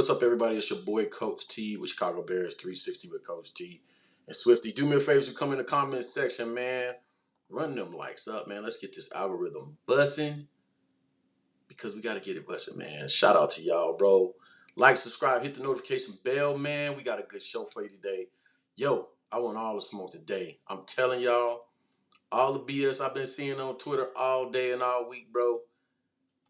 what's up, everybody? It's your boy, Coach T, with Chicago Bears 360 with Coach T and Swifty. Do me a favor, you come in the comments section, man. Run them likes up, man. Let's get this algorithm bussing because we got to get it bussing, man. Shout out to y'all, bro. Like, subscribe, hit the notification bell, man. We got a good show for you today. Yo, I want all the smoke today. I'm telling y'all, all the BS I've been seeing on Twitter all day and all week, bro.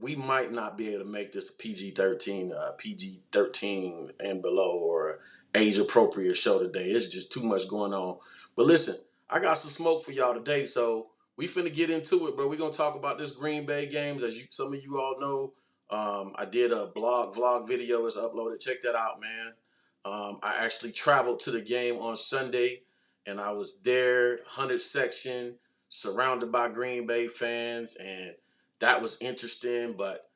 We might not be able to make this a PG-13 and below or age-appropriate show today. It's just too much going on. But listen, I got some smoke for y'all today, so we finna get into it, bro. We're going to talk about this Green Bay games. As some of you all know, I did a vlog video. It's uploaded. Check that out, man. I actually traveled to the game on Sunday, and I was there, 100 section, surrounded by Green Bay fans, and that was interesting, but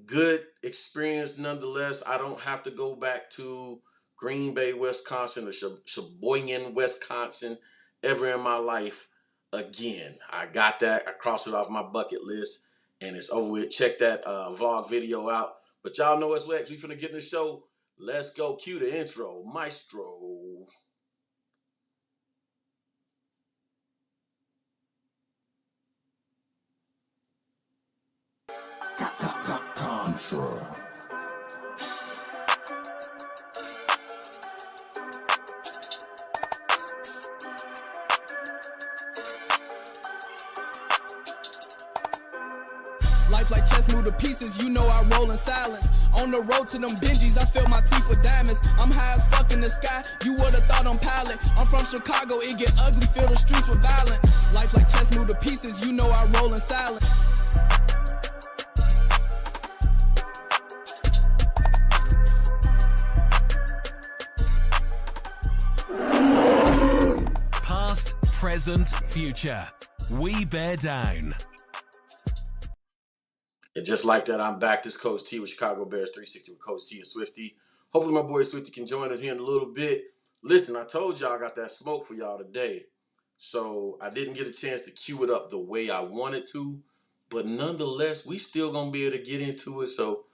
good experience nonetheless. I don't have to go back to Green Bay, Wisconsin, or Sheboygan, Wisconsin ever in my life again. I got that. I crossed it off my bucket list, and it's over with. Check that vlog video out. But y'all know what's next. We finna get in the show. Let's go. Cue the intro. Maestro. Contra. Life like chess, move to pieces, you know I roll in silence. On the road to them Benjis, I fill my teeth with diamonds. I'm high as fuck in the sky, you would've thought I'm pilot. I'm from Chicago, it get ugly, fill the streets with violence. Life like chess, move to pieces, you know I roll in silence. Past, present, future. We bear down. And just like that, I'm back. This Coach T with Chicago Bears 360 with Coach T and Swifty. Hopefully my boy Swifty can join us here in a little bit. Listen, I told y'all I got that smoke for y'all today. So I didn't get a chance to cue it up the way I wanted to. But nonetheless, we still going to be able to get into it. So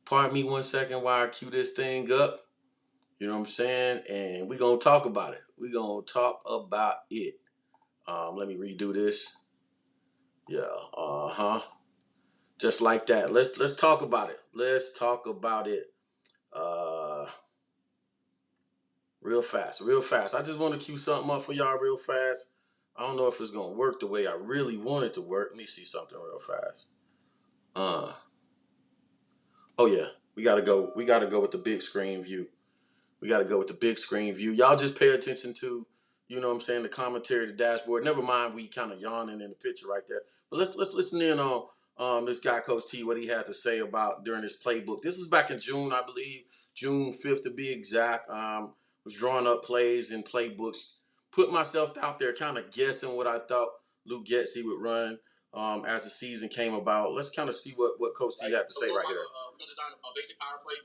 pardon me 1 second while I cue this thing up. You know what I'm saying? And we're going to talk about it. We're going to talk about it. Let me redo this. Yeah, just like that. Let's talk about it. Let's talk about it real fast. I just want to cue something up for y'all real fast. I don't know if it's going to work the way I really want it to work. Let me see something real fast. Oh yeah, we got to go with the big screen view. Y'all just pay attention to, you know what I'm saying, the commentary, the dashboard. Never mind we kind of yawning in the picture right there. But let's listen in on this guy, Coach T, what he had to say about during his playbook. This is back in June, I believe, June 5th to be exact. Was drawing up plays and playbooks. Put myself out there kind of guessing what I thought Luke Getsy would run as the season came about. Let's kind of see what Coach T had to say right here. We're going to design a basic power play.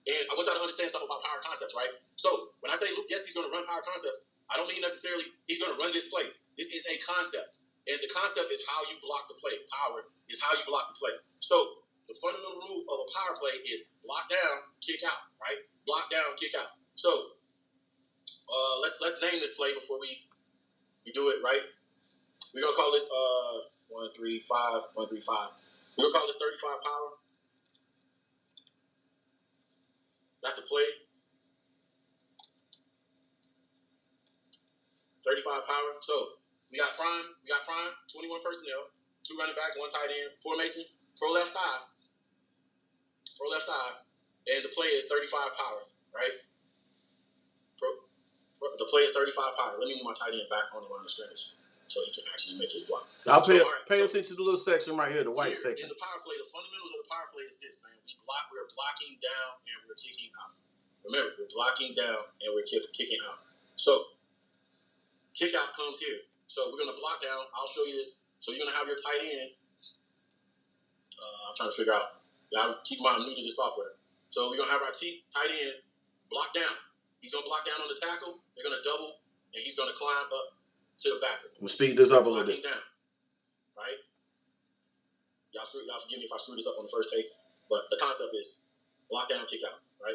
And I want y'all to understand something about power concepts, right? So when I say Luke Getsy's going to run power concepts, I don't mean necessarily he's going to run this play. This is a concept. And the concept is how you block the play. Power is how you block the play. So the fundamental rule of a power play is block down, kick out, right? Block down, kick out. So let's name this play before we do it, right? We're going to call this 1-3-5. We're going to call this 35 power. That's the play. 35 power. So we got prime, 21 personnel, 2 running backs, 1 tight end, formation, pro left eye, and the play is 35 power, right? The play is 35 power. Let me move my tight end back on the line of scrimmage so he can actually make his block. I'll pay attention to the little section right here, the white section. In the power play, the fundamentals of the power play is this, man. We're blocking down and we're kicking out. Remember, we're blocking down and we're kicking out. So, kick out comes here. So, we're going to block down. I'll show you this. So, you're going to have your tight end. I'm trying to figure out. Keep in mind, I'm new to this software. So, we're going to have our tight end block down. He's going to block down on the tackle. They're going to double, and he's going to climb up to the backer. We'll speed this up a little bit. Down, right? Y'all forgive me if I screw this up on the first take, but the concept is block down, kick out, right?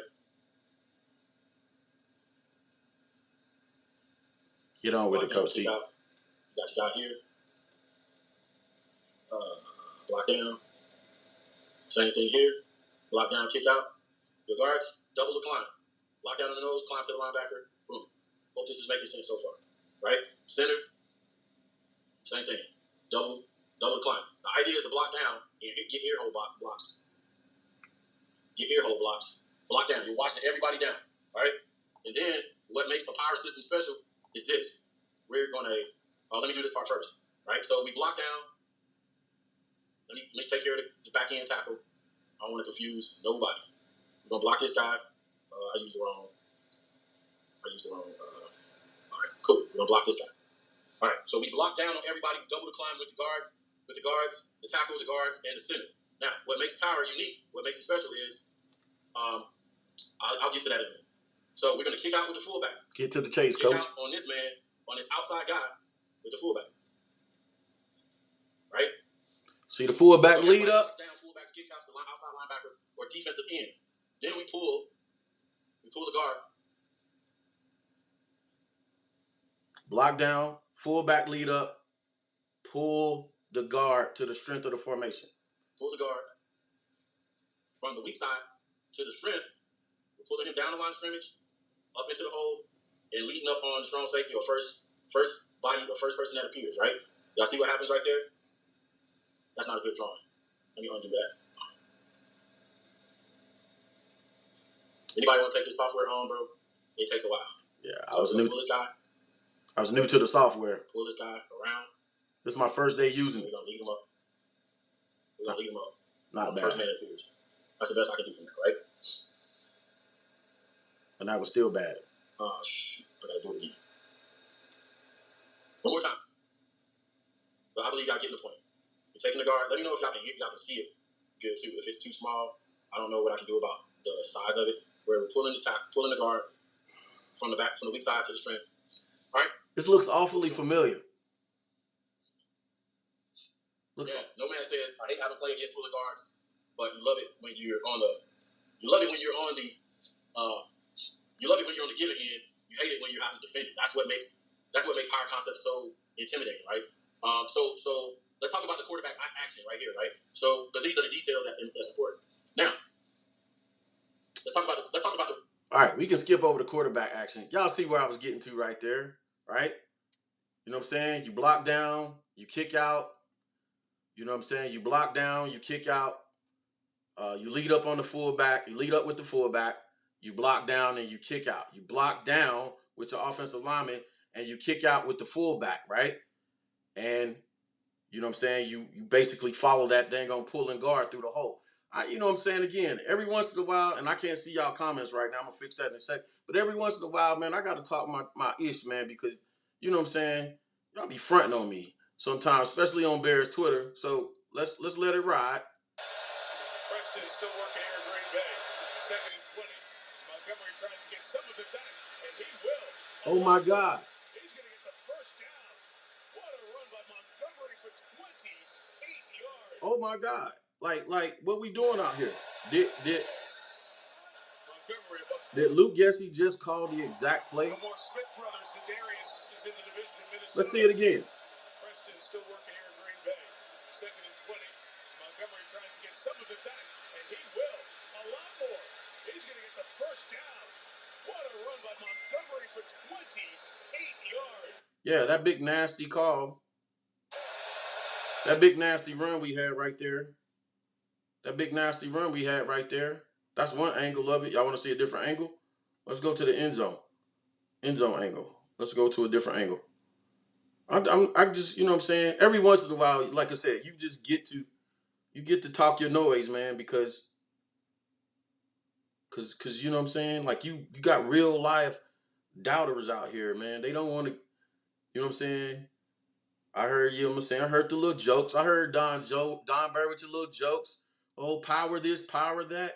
Get on with it, Coach T. Kick out. You got your guy here. Block down. Same thing here. Block down, kick out. Your guards, double the climb. Lock down on the nose, climb to the linebacker. Boom. Hope this is making sense so far. Right? Center. Same thing. Double climb. The idea is to block down and get ear hole blocks. Get ear hole blocks. Block down. You're watching everybody down. Right? And then what makes the power system special is this. We're going to, let me do this part first. Right? So we block down. Let me take care of the back end tackle. I don't want to confuse nobody. We're going to block this guy. I used the wrong. All right, cool. We're going to block this guy. All right, so we block down on everybody, double the climb with the guards, the tackle, the guards, and the center. Now, what makes power unique, what makes it special is, I'll get to that in a minute. So we're going to kick out with the fullback. Get to the chase, kick Coach. Out on this man, on this outside guy with the fullback. Right? See the fullback so lead up. Down, fullback kick out to the outside linebacker or defensive end. Then we pull the guard. Block down, fullback lead up, pull the guard to the strength of the formation. Pull the guard from the weak side to the strength. We're pulling him down the line of scrimmage, up into the hole, and leading up on the strong safety or first body or first person that appears, right? Y'all see what happens right there? That's not a good drawing. Let me undo that. Anybody want to take this software home, bro? It takes a while. Yeah, I was new. Pull this guy. I was new to the software. Pull this guy around. This is my first day using it. We're gonna lead him up. Not bad. First man that appears. That's the best I can do for now, right? And that was still bad. Oh, shoot. I gotta do it again. One more time. But I believe y'all getting the point. You're taking the guard. Let me know if y'all can see it good too. If it's too small, I don't know what I can do about the size of it. Where we're pulling the guard from the weak side to the strength. All right. This looks awfully familiar. No man says I hate having played against pulling guards, but you love it when you're on the you love it when you're on the giving end. You hate it when you're having to defend it. That's what makes power concepts so intimidating, right? So let's talk about the quarterback action right here, right? So because these are the details that's important. Now, let's talk about the. All right, we can skip over the quarterback action. Y'all see where I was getting to right there, right? You know what I'm saying? You block down, you kick out. You know what I'm saying? You block down, you kick out. You lead up on the fullback. You lead up with the fullback. You block down and you kick out. You block down with your offensive lineman and you kick out with the fullback, right? And you know what I'm saying? You basically follow that dang on pulling guard through the hole. You know what I'm saying? Again, every once in a while, and I can't see y'all comments right now. I'm going to fix that in a sec. But every once in a while, man, I got to talk my ish, man, because, you know what I'm saying? Y'all be fronting on me sometimes, especially on Bears Twitter. So let's let it ride. Preston still working here in Green Bay. 2nd and 20. Montgomery tries to get some of it back, and he will. Oh, my God. He's going to get the first down. What a run by Montgomery for 28 yards. Oh, my God. Like what we doing out here? Did Luke Gessie just call the exact play? No more Smith brothers. Za'Darius is in the division in Minnesota. Let's see it again. Preston still working here in Green Bay. 2nd and 20. Montgomery tries to get some of it back, and he will. A lot more. He's going to get the first down. What a run by Montgomery for 28 yards. Yeah, that big nasty call. That big nasty run we had right there. That's one angle of it. Y'all want to see a different angle? Let's go to the end zone. End zone angle. Let's go to a different angle. I just, you know what I'm saying? Every once in a while, like I said, you get to talk your noise, man, because you know what I'm saying? Like you got real life doubters out here, man. They don't want to, you know what I'm saying? I heard, you know what I'm saying? I heard the little jokes. I heard Don Burr with your little jokes. Oh, power this, power that.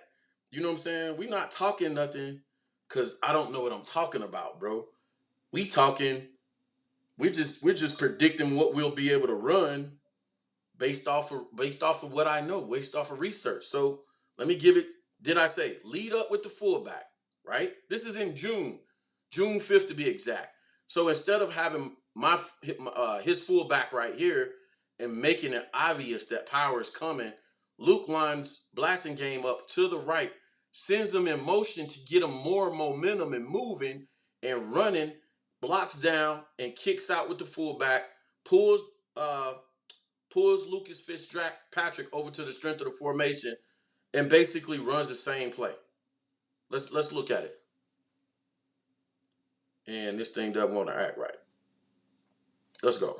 You know what I'm saying? We not talking nothing because I don't know what I'm talking about, bro. We're just predicting what we'll be able to run based off of what I know, based off of research. So let me give it, did I say lead up with the fullback, right? This is in June 5th to be exact. So instead of having his fullback right here and making it obvious that power is coming, Luke lines Blasingame up to the right, sends him in motion to get him more momentum and moving and running, blocks down and kicks out with the fullback, pulls Lucas Fitzpatrick over to the strength of the formation, and basically runs the same play. Let's look at it. And this thing doesn't want to act right. Let's go.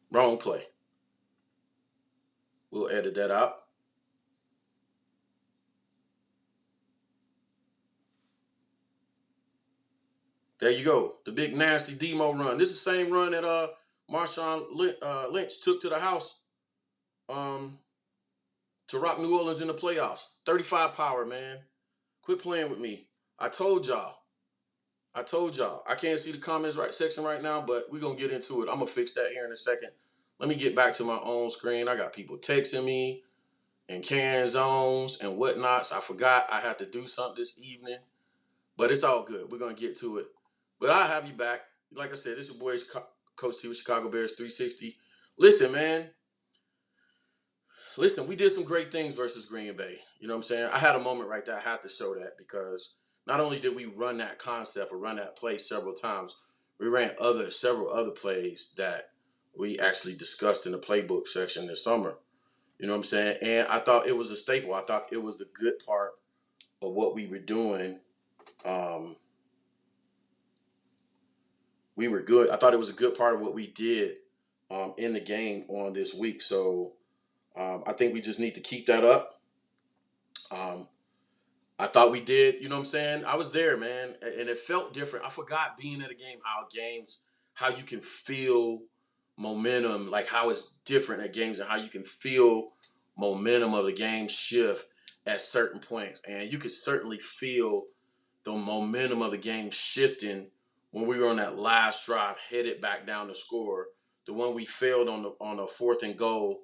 Wrong play. We'll edit that out. There you go. The big nasty demo run. This is the same run that Marshawn Lynch took to the house to rock New Orleans in the playoffs. 35 power, man. Quit playing with me. I told y'all. I can't see the comments section right now, but we're going to get into it. I'm going to fix that here in a second. Let me get back to my own screen. I got people texting me and carrying zones and whatnots. I forgot I had to do something this evening, but it's all good. We're going to get to it. But I'll have you back. Like I said, this is your boy, Coach T with Chicago Bears 360. Listen, man. Listen, we did some great things versus Green Bay. You know what I'm saying? I had a moment right there. I had to show that because not only did we run that concept or run that play several times, we ran several other plays that we actually discussed in the playbook section this summer. You know what I'm saying? And I thought it was a staple. I thought it was the good part of what we were doing. We were good. I thought it was a good part of what we did in the game on this week. So I think we just need to keep that up. I thought we did, you know what I'm saying? I was there, man, and it felt different. I forgot being at a game, how you can feel momentum, like how it's different at games and how you can feel momentum of the game shift at certain points. And you could certainly feel the momentum of the game shifting when we were on that last drive, headed back down to score. The one we failed on the 4th and goal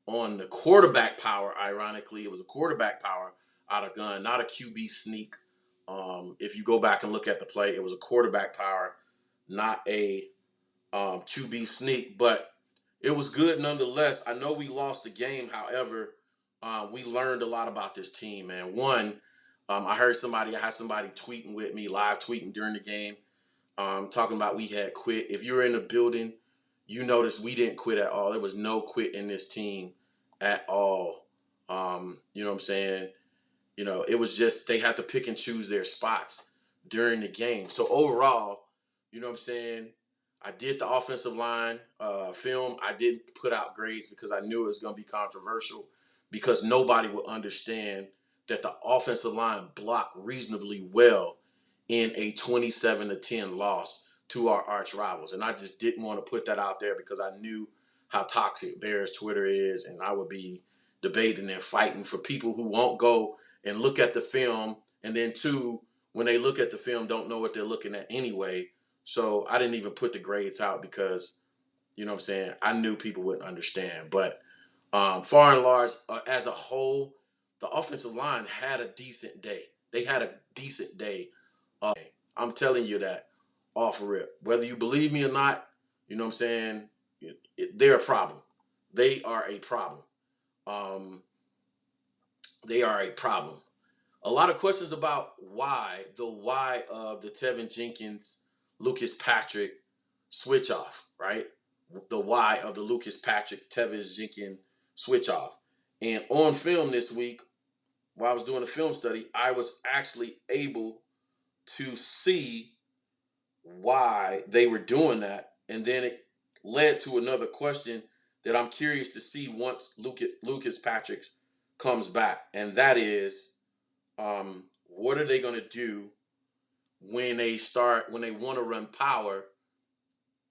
on the quarterback power, ironically. It was a quarterback power out of gun, not a QB sneak. If you go back and look at the play, it was a quarterback power, not a QB sneak. But it was good nonetheless. I know we lost the game. However, we learned a lot about this team, man. One, I had somebody tweeting with me, live tweeting during the game, talking about we had quit. If you were in the building, you noticed we didn't quit at all. There was no quit in this team at all. You know what I'm saying? You know, it was just they had to pick and choose their spots during the game. So overall, you know what I'm saying? I did the offensive line film. I didn't put out grades because I knew it was going to be controversial because nobody would understand that the offensive line blocked reasonably well in a 27-10 loss to our arch rivals. And I just didn't want to put that out there because I knew how toxic Bears Twitter is, and I would be debating and fighting for people who won't go and look at the film, and then two, when they look at the film, don't know what they're looking at anyway. So I didn't even put the grades out because, you know what I'm saying, I knew people wouldn't understand. But far and large, as a whole, the offensive line had a decent day. They had a decent day. I'm telling you that off rip. Whether you believe me or not, you know what I'm saying, they're a problem. They are a problem. They are a problem. A lot of questions about why of the Tevin Jenkins, Lucas Patrick switch off, right? The why of the Lucas Patrick, Tevin Jenkins switch off. And on film this week, while I was doing a film study, I was actually able to see why they were doing that. And then it led to another question that I'm curious to see once Lucas Patrick comes back. And that is, what are they going to do when they want to run power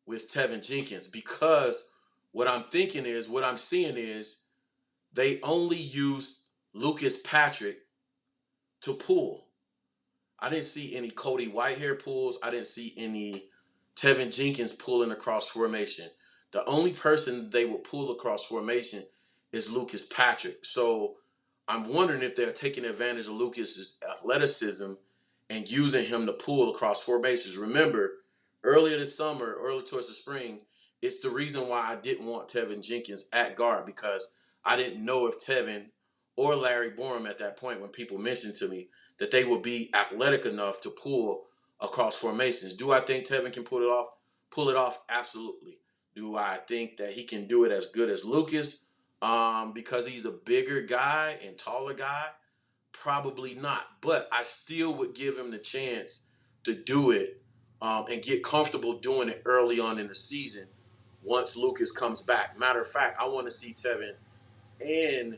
with Tevin Jenkins? Because what I'm seeing is they only used Lucas Patrick to pull. I didn't see any Cody Whitehair pulls. I didn't see any Tevin Jenkins pulling across formation. The only person they would pull across formation is Lucas Patrick. So I'm wondering if they're taking advantage of Lucas's athleticism and using him to pull across 4 bases. Remember, earlier this summer, early towards the spring, it's the reason why I didn't want Tevin Jenkins at guard, because I didn't know if Tevin or Larry Borom at that point, when people mentioned to me that they would be athletic enough to pull across formations. Do I think Tevin can pull it off? Pull it off? Absolutely. Do I think that he can do it as good as Lucas because he's a bigger guy and taller guy? Probably not. But I still would give him the chance to do it and get comfortable doing it early on in the season once Lucas comes back. Matter of fact, I want to see Tevin and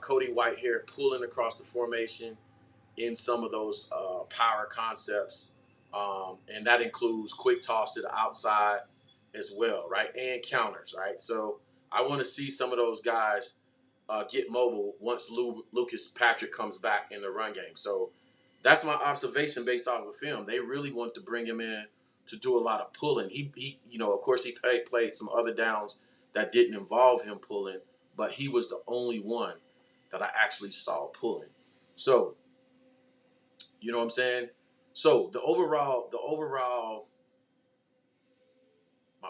Cody Whitehair pulling across the formation in some of those power concepts. And that includes quick toss to the outside as well, right? And counters, right? So I want to see some of those guys get mobile once Lucas Patrick comes back in the run game. So that's my observation based off of film. They really want to bring him in to do a lot of pulling. He of course, he played some other downs that didn't involve him pulling, but he was the only one that I actually saw pulling. So, you know what I'm saying? So my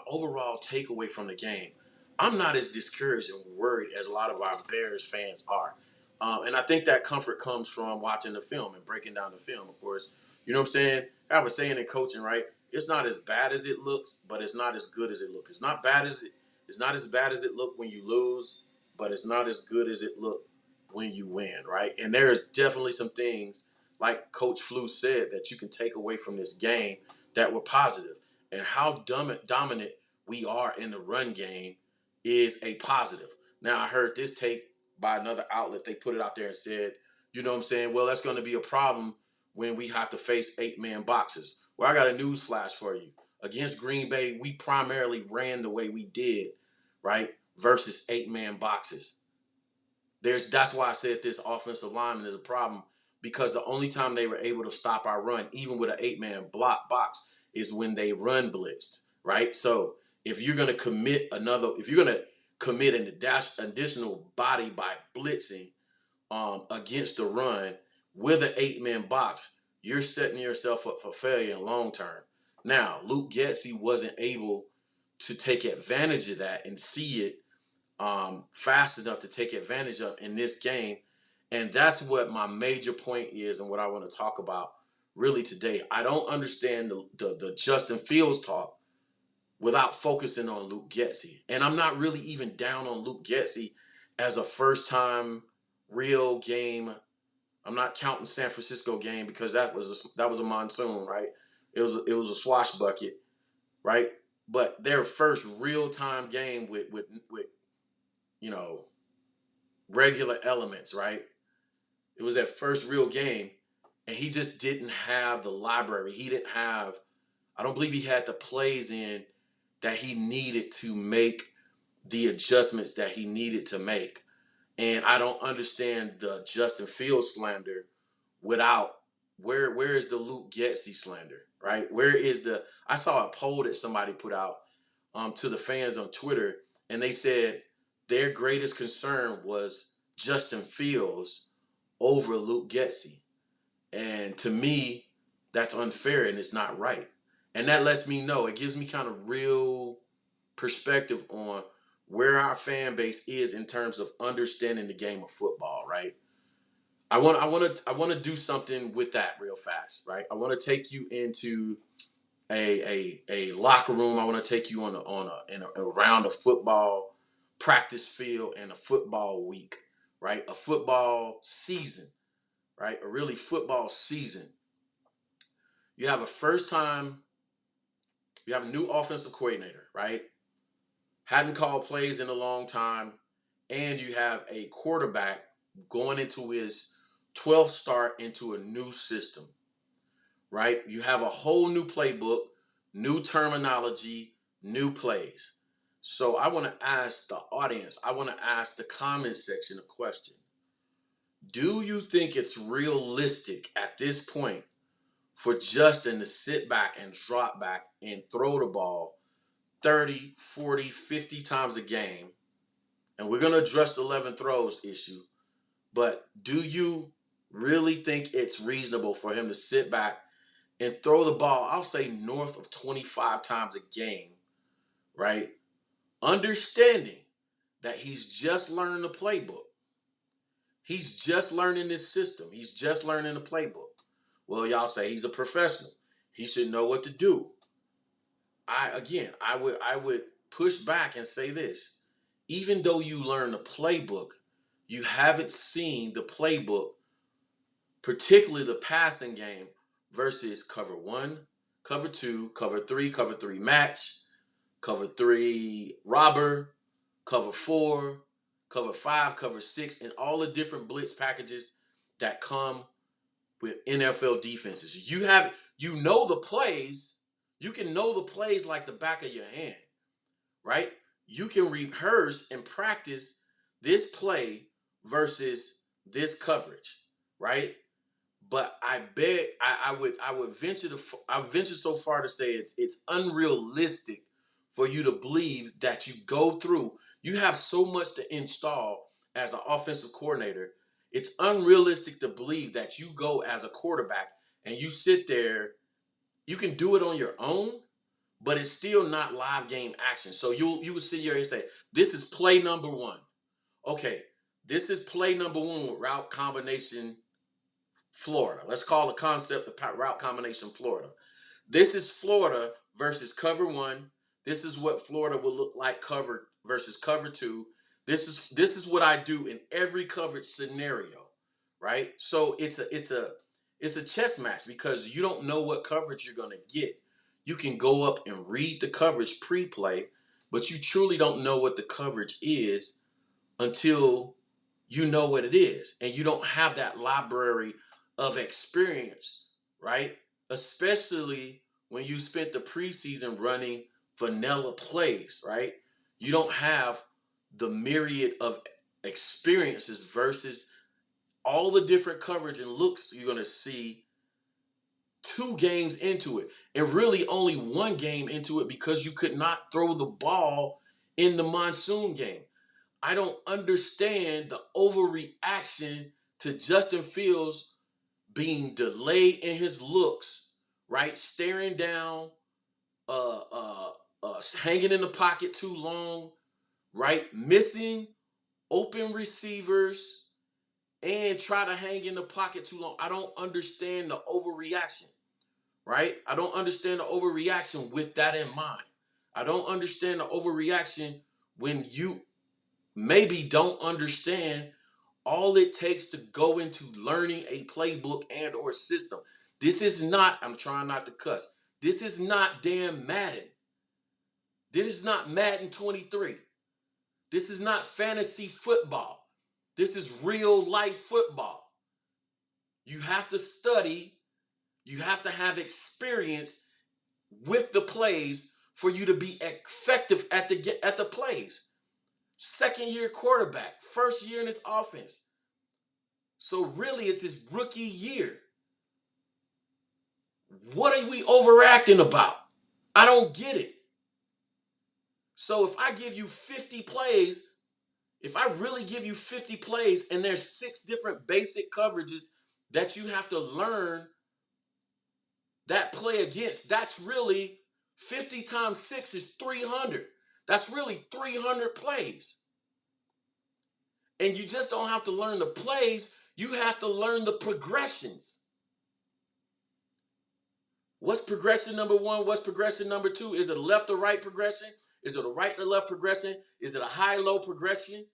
overall takeaway from the game, I'm not as discouraged and worried as a lot of our Bears fans are. And I think that comfort comes from watching the film and breaking down the film, of course. You know what I'm saying? I have a saying in coaching, right? It's not as bad as it looks, but it's not as good as it looks. It's not as bad as it looked when you lose, but it's not as good as it looked when you win, right? And there's definitely some things, like Coach Flu said, that you can take away from this game that were positive. And how dominant we are in the run game is a positive. Now, I heard this take by another outlet. They put it out there and said, you know what I'm saying, well, that's going to be a problem when we have to face 8-man boxes. Well, I got a news flash for you. Against Green Bay, we primarily ran the way we did, right, versus 8-man boxes. That's why I said this offensive lineman is a problem, because the only time they were able to stop our run, even with an 8-man block box, is when they run blitzed, right? So if you're going to commit an additional body by blitzing against the run with an 8-man box, you're setting yourself up for failure in long term. Now, Luke Getsy wasn't able to take advantage of that and see it fast enough to take advantage of in this game. And that's what my major point is and what I want to talk about really today. I don't understand the Justin Fields talk without focusing on Luke Getsy. And I'm not really even down on Luke Getsy as a first-time real game. I'm not counting San Francisco game because that was a monsoon, right? It was a swash bucket, right? But their first real-time game with regular elements, right? It was that first real game, and he just didn't have the library. I don't believe he had the plays in that he needed to make the adjustments that he needed to make. And I don't understand the Justin Fields slander without where is the Luke Getsy slander, right? I saw a poll that somebody put out to the fans on Twitter, and they said their greatest concern was Justin Fields over Luke Getsy. And to me, that's unfair and it's not right. And that lets me know, it gives me kind of real perspective on where our fan base is in terms of understanding the game of football, right? I want to do something with that real fast, right? I want to take you into a locker room. I want to take you around a football practice field and a football week, right? A football season, right? A really football season. You have a new offensive coordinator, right? Hadn't called plays in a long time. And you have a quarterback going into his 12th start into a new system, right? You have a whole new playbook, new terminology, new plays. So I want to ask the audience, I want to ask the comment section a question. Do you think it's realistic at this point for Justin to sit back and drop back and throw the ball 30, 40, 50 times a game? And we're going to address the 11 throws issue. But do you really think it's reasonable for him to sit back and throw the ball, I'll say north of 25 times a game, right? Understanding that he's just learning the playbook. He's just learning this system. He's just learning the playbook. Well, y'all say he's a professional. He should know what to do. I would push back and say this. Even though you learn the playbook, you haven't seen the playbook, particularly the passing game, versus cover 1, cover 2, cover 3 match, cover 3 robber, cover 4, cover 5, cover 6, and all the different blitz packages that come with NFL defenses. You know the plays. You can know the plays like the back of your hand, right? You can rehearse and practice this play versus this coverage, right? But I bet I would venture so far to say it's unrealistic for you to believe that you go through. You have so much to install as an offensive coordinator. It's unrealistic to believe that you go as a quarterback and you sit there. You can do it on your own, but it's still not live game action. So you would sit here and say, this is play number 1. Okay, this is play number 1 with route combination Florida. Let's call the concept the route combination Florida. This is Florida versus cover 1. This is what Florida will look like cover versus cover 2. This is what I do in every coverage scenario, right? So it's a chess match because you don't know what coverage you're going to get. You can go up and read the coverage pre-play, but you truly don't know what the coverage is until you know what it is. And you don't have that library of experience, right? Especially when you spent the preseason running vanilla plays, right? You don't have the myriad of experiences versus all the different coverage and looks you're going to see 2 games into it, and really only 1 game into it because you could not throw the ball in the monsoon game. I don't understand the overreaction to Justin Fields being delayed in his looks, right? Staring down, hanging in the pocket too long, right? Missing open receivers and try to hang in the pocket too long. I don't understand the overreaction, right? I don't understand the overreaction with that in mind. I don't understand the overreaction when you maybe don't understand all it takes to go into learning a playbook and or system. This is not, I'm trying not to cuss, this is not damn Madden. This is not Madden 23. This is not fantasy football. This is real life football. You have to study. You have to have experience with the plays for you to be effective at the plays. Second-year quarterback, first year in this offense. So really, it's his rookie year. What are we overacting about? I don't get it. So if I give you 50 plays, if I really give you 50 plays and there's 6 different basic coverages that you have to learn that play against, that's really 50 times 6 is 300. That's really 300 plays. And you just don't have to learn the plays. You have to learn the progressions. What's progression number 1? What's progression number 2? Is it a left or right progression? Is it a right to left progression? Is it a high-low progression?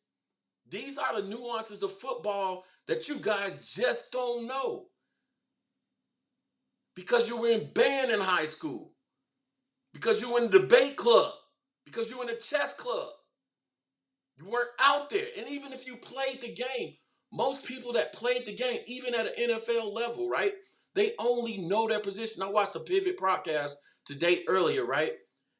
These are the nuances of football that you guys just don't know. Because you were in band in high school. Because you were in the debate club. Because you were in the chess club. You weren't out there. And even if you played the game, most people that played the game, even at an NFL level, right? They only know their position. I watched the Pivot podcast today earlier, right?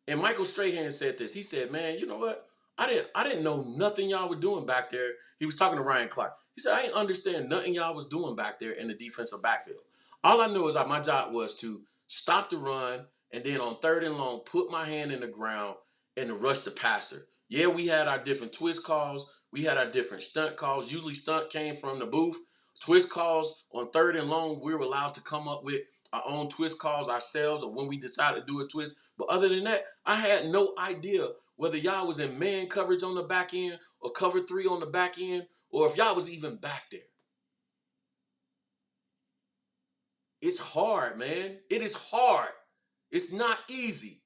And Michael Strahan said this. He said, man, you know what? I didn't know nothing y'all were doing back there. He was talking to Ryan Clark. He said, I didn't understand nothing y'all was doing back there in the defensive backfield. All I knew is that my job was to stop the run and then on 3rd and long, put my hand in the ground and to rush the passer. Yeah, we had our different twist calls. We had our different stunt calls. Usually stunt came from the booth. Twist calls on 3rd and long, we were allowed to come up with our own twist calls ourselves or when we decided to do a twist. But other than that, I had no idea whether y'all was in man coverage on the back end or cover 3 on the back end or if y'all was even back there. It's hard, man. It is hard. It's not easy.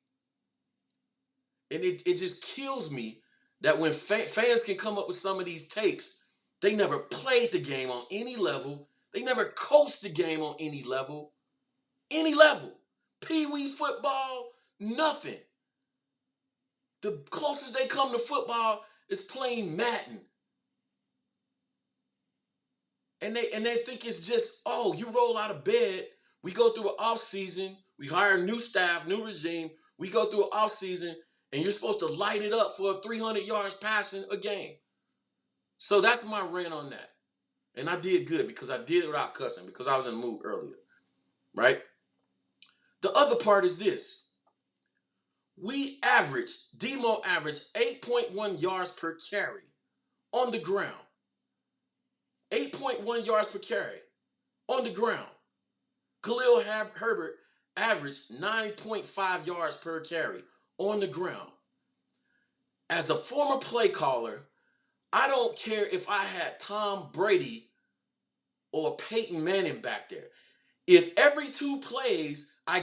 And it just kills me that when fans can come up with some of these takes, they never played the game on any level. They never coached the game on any level. Any level. Pee-wee football, nothing. The closest they come to football is playing Madden. And they think it's just, oh, you roll out of bed, we go through an off season, we hire new staff, new regime, we go through an off season, and you're supposed to light it up for 300 yards passing a game. So that's my rant on that. And I did good because I did it without cussing because I was in the mood earlier, right? The other part is this. Demo averaged 8.1 yards per carry on the ground. 8.1 yards per carry on the ground. Khalil Herbert averaged 9.5 yards per carry on the ground. As a former play caller, I don't care if I had Tom Brady or Peyton Manning back there. If every 2 plays I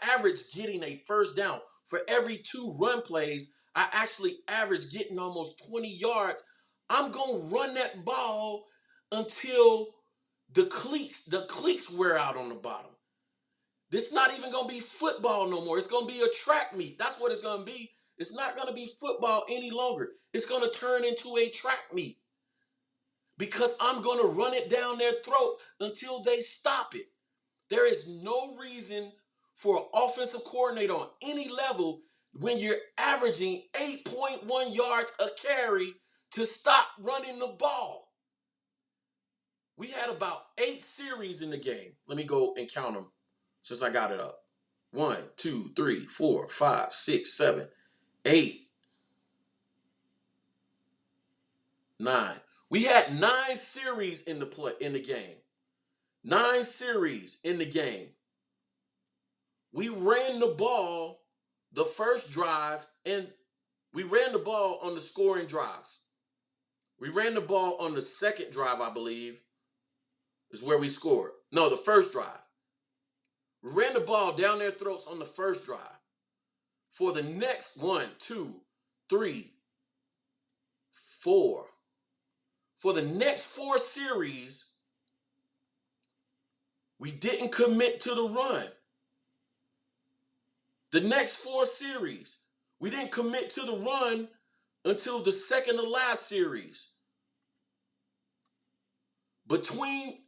average getting a first down, for every 2 run plays, I actually average getting almost 20 yards. I'm going to run that ball until the cleats wear out on the bottom. This is not even going to be football no more. It's going to be a track meet. That's what it's going to be. It's not going to be football any longer. It's going to turn into a track meet because I'm going to run it down their throat until they stop it. There is no reason for an offensive coordinator on any level when you're averaging 8.1 yards a carry to stop running the ball. We had about 8 series in the game. Let me go and count them since I got it up. 1, 2, 3, 4, 5, 6, 7, 8, 9. We had 9 series in the game. 9 series in the game. We ran the ball the first drive, and we ran the ball on the scoring drives. We ran the ball on the second drive, I believe, is where we scored. No, the first drive. We ran the ball down their throats on the first drive. For the next 1, 2, 3, 4. For the next 4 series, we didn't commit to the run. The next 4 series, we didn't commit to the run until the second to last series. Between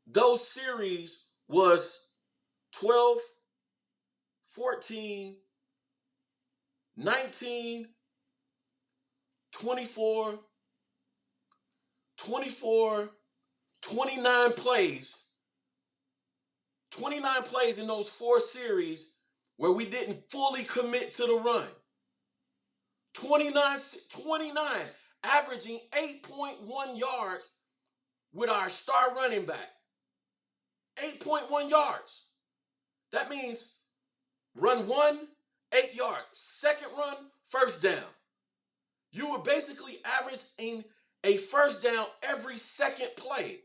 those series was 12, 14, 19, 24, 24, 29 plays. 29 plays in those 4 series where we didn't fully commit to the run. 29, averaging 8.1 yards with our star running back. 8.1 yards. That means run 1, 8 yards. Second run, first down. You were basically averaging a first down every second play.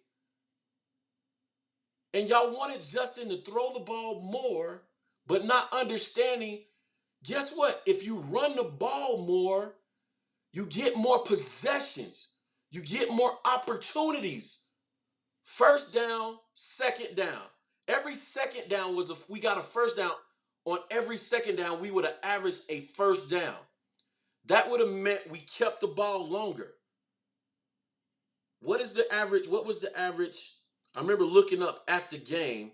And y'all wanted Justin to throw the ball more, but not understanding, guess what? If you run the ball more, you get more possessions. You get more opportunities. First down, second down. Every second down we got a first down. On every second down, we would have averaged a first down. That would have meant we kept the ball longer. What is the average? What was the average? I remember looking up at the game.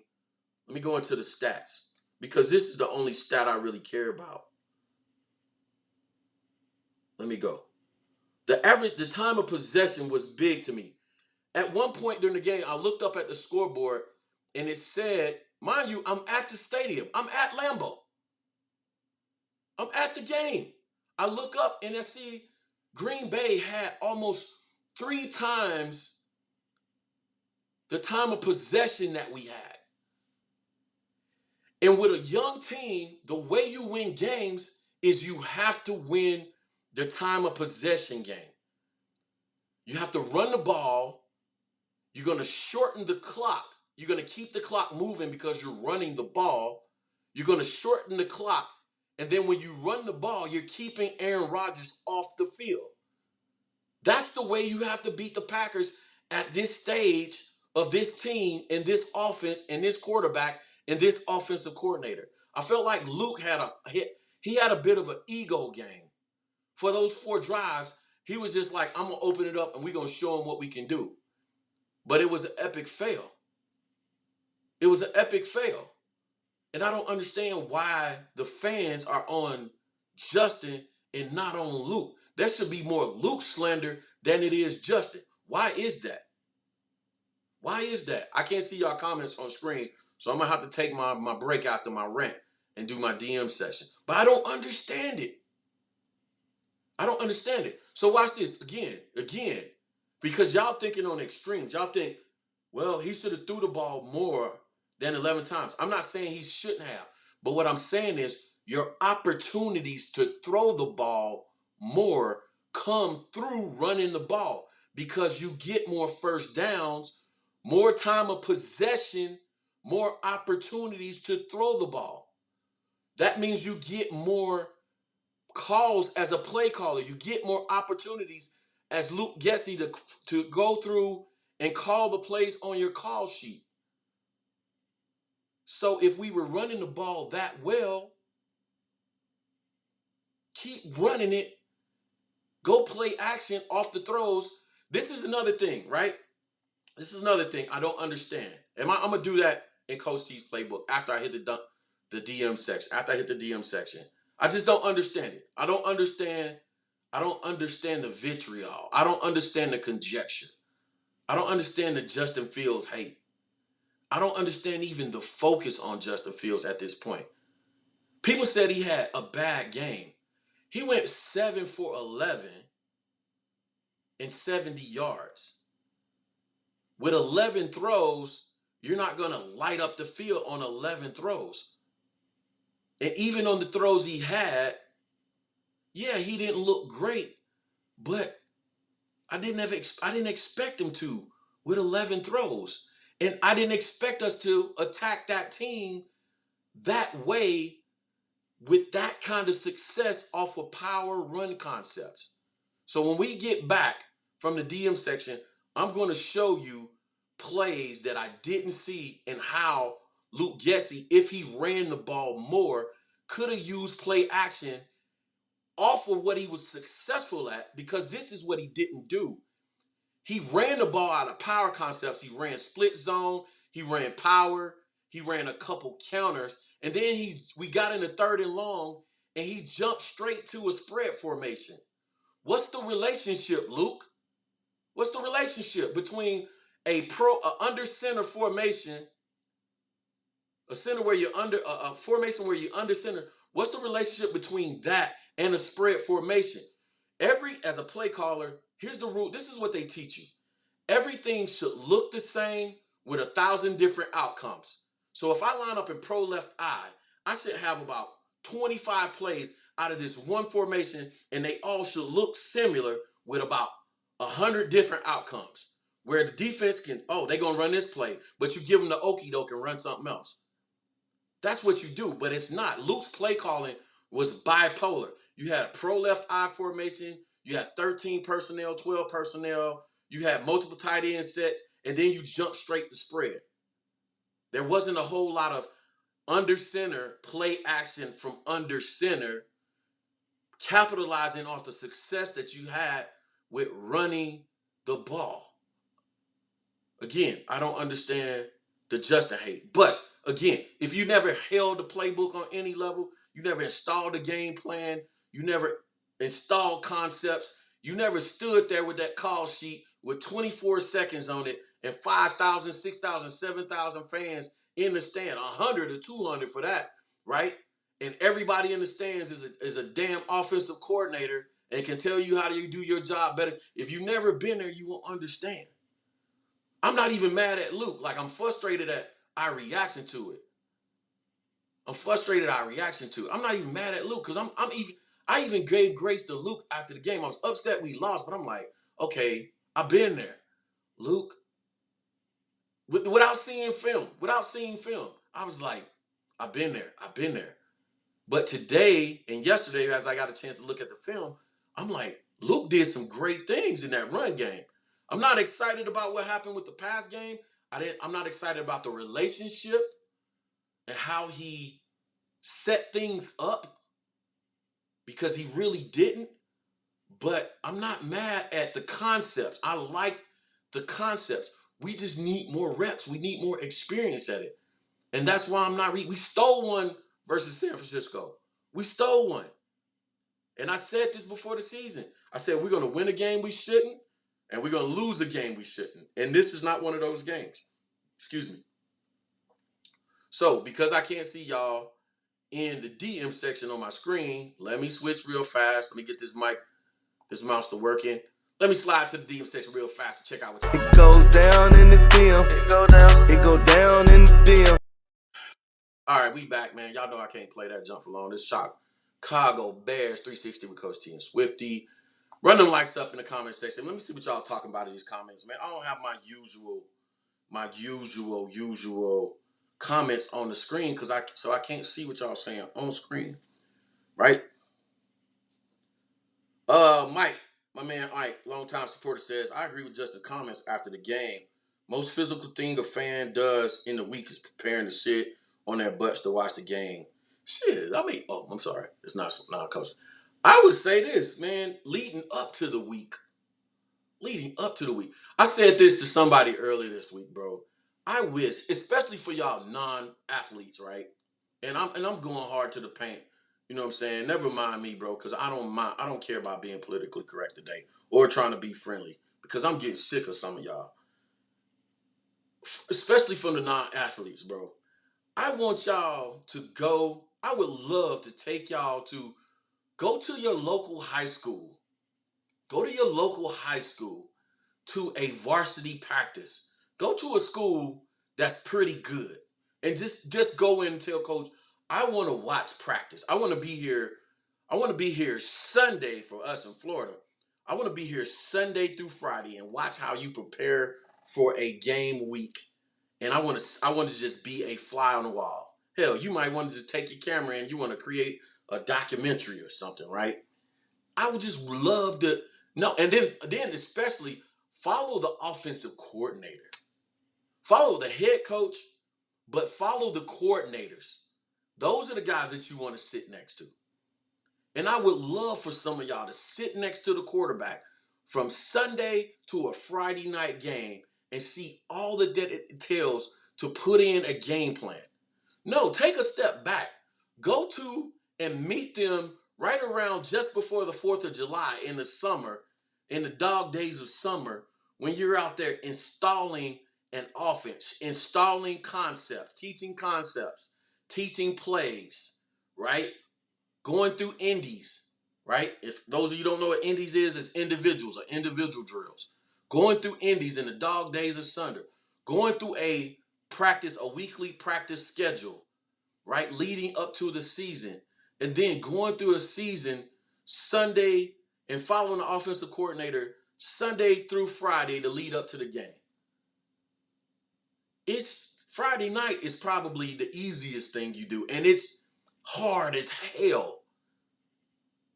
Let me go into the stats because this is the only stat I really care about. Let me go. The time of possession was big to me. At one point during the game, I looked up at the scoreboard and it said, mind you, I'm at the stadium. I'm at Lambeau. I'm at the game. I look up and I see Green Bay had almost 3 times the time of possession that we had. And with a young team, the way you win games is you have to win the time of possession game. You have to run the ball. You're going to shorten the clock. You're going to keep the clock moving because you're running the ball. You're going to shorten the clock. And then when you run the ball, you're keeping Aaron Rodgers off the field. That's the way you have to beat the Packers at this stage of this team and this offense and this quarterback and this offensive coordinator. I felt like Luke had a bit of an ego game. For those 4 drives, he was just like, I'm going to open it up and we're going to show him what we can do. But it was an epic fail. It was an epic fail. And I don't understand why the fans are on Justin and not on Luke. There should be more Luke slander than it is Justin. Why is that? Why is that? I can't see y'all comments on screen, so I'm going to have to take my break after my rant and do my DM session. But I don't understand it. I don't understand it. So watch this again, because y'all thinking on extremes. Y'all think, well, he should have threw the ball more than 11 times. I'm not saying he shouldn't have, but what I'm saying is your opportunities to throw the ball more come through running the ball because you get more first downs, more time of possession, more opportunities to throw the ball. That means you get more calls as a play caller. You get more opportunities as Luke Getsy to go through and call the plays on your call sheet. So if we were running the ball that well, keep running it. Go play action off the throws. This is another thing, right? This is another thing I don't understand. I'm going to do that in Coach T's playbook after I hit the DM section. After I hit the DM section. I just don't understand it. I don't understand the vitriol. I don't understand the conjecture. I don't understand the Justin Fields hate. I don't understand even the focus on Justin Fields at this point. People said he had a bad game. He went 7 for 11 and 70 yards. With 11 throws, you're not going to light up the field on 11 throws. And even on the throws he had, yeah, he didn't look great, but I didn't expect him to with 11 throws. And I didn't expect us to attack that team that way with that kind of success off of power run concepts. So when we get back from the DM section, I'm going to show you plays that I didn't see and how Luke Getsy, if he ran the ball more, could have used play action off of what he was successful at, because this is what he didn't do. He ran the ball out of power concepts. He ran split zone. He ran power. He ran a couple counters. And then we got in the 3rd and long, and he jumped straight to a spread formation. What's the relationship, Luke? What's the relationship between a under center formation, a formation where you're under center? What's the relationship between that and a spread formation? As a play caller, here's the rule. This is what they teach you. Everything should look the same with 1,000 different outcomes. So if I line up in pro left eye, I should have about 25 plays out of this one formation, and they all should look similar with about 100 different outcomes. Where the defense they're going to run this play, but you give them the okie doke and run something else. That's what you do, but it's not. Luke's play calling was bipolar. You had a pro left eye formation. You had 13 personnel, 12 personnel. You had multiple tight end sets, and then you jump straight to spread. There wasn't a whole lot of under center play action from under center, capitalizing off the success that you had with running the ball. Again, I don't understand the Justin hate. But again, if you never held the playbook on any level, you never installed a game plan, you never installed concepts, you never stood there with that call sheet with 24 seconds on it and 5,000, 6,000, 7,000 fans in the stand, 100 or 200 for that, right? And everybody in the stands is a damn offensive coordinator and can tell you how to do your job better. If you've never been there, you won't understand. I'm not even mad at Luke. Like, I'm frustrated at our reaction to it. I'm not even mad at Luke because I even gave grace to Luke after the game. I was upset we lost, but I'm like, okay, I've been there. Luke, without seeing film, I was like, I've been there. But today and yesterday, as I got a chance to look at the film, I'm like, Luke did some great things in that run game. I'm not excited about what happened with the pass game. I'm not excited about the relationship and how he set things up because he really didn't. But I'm not mad at the concepts. I like the concepts. We just need more reps. We need more experience at it. And that's why I'm not we stole one versus San Francisco. We stole one. And I said this before the season. I said we're going to win a game we shouldn't, and we're going to lose a game we shouldn't. And this is not one of those games. Excuse me. So, because I can't see y'all in the DM section on my screen, let me switch real fast. Let me get this mouse to working. Let me slide to the DM section real fast to check out what y'all. It goes down in the DM. It go down in the DM. All right, we back, man. Y'all know I can't play that jump for long. This Chicago Bears 360 with Coach T and Swifty. Run them likes up in the comment section. Let me see what y'all talking about in these comments, man. I don't have my usual comments on the screen because I can't see what y'all saying on screen, right? Mike, my man Ike, longtime supporter, says, I agree with Justin's comments after the game. Most physical thing a fan does in the week is preparing to sit on their butts to watch the game. Shit, I mean, I'm sorry. It's not coach. I would say this, man, leading up to the week. I said this to somebody earlier this week, bro. I wish, especially for y'all non-athletes, right? And I'm going hard to the paint. You know what I'm saying? Never mind me, bro, because I don't care about being politically correct today or trying to be friendly because I'm getting sick of some of y'all. Especially from the non-athletes, bro. I want y'all to go. I would love to take y'all to go to your local high school. Go to your local high school to a varsity practice. Go to a school that's pretty good. And just go in and tell coach, I want to watch practice. I want to be here. I want to be here Sunday for us in Florida. I want to be here Sunday through Friday and watch how you prepare for a game week. And I want to just be a fly on the wall. Hell, you might want to just take your camera and you want to create a documentary or something, right? I would just love to know. And then especially follow the offensive coordinator. Follow the head coach, but follow the coordinators. Those are the guys that you want to sit next to. And I would love for some of y'all to sit next to the quarterback from Sunday to a Friday night game and see all that it entails to put in a game plan. No, take a step back. Go to and meet them right around just before the 4th of July in the summer, in the dog days of summer, when you're out there installing an offense, installing concepts, teaching plays, right? Going through indies, right? If those of you don't know what indies is, it's individuals or individual drills. Going through indies in the dog days of summer, going through a weekly practice schedule, right? Leading up to the season, and then going through the season Sunday and following the offensive coordinator Sunday through Friday to lead up to the game. It's Friday night is probably the easiest thing you do, and it's hard as hell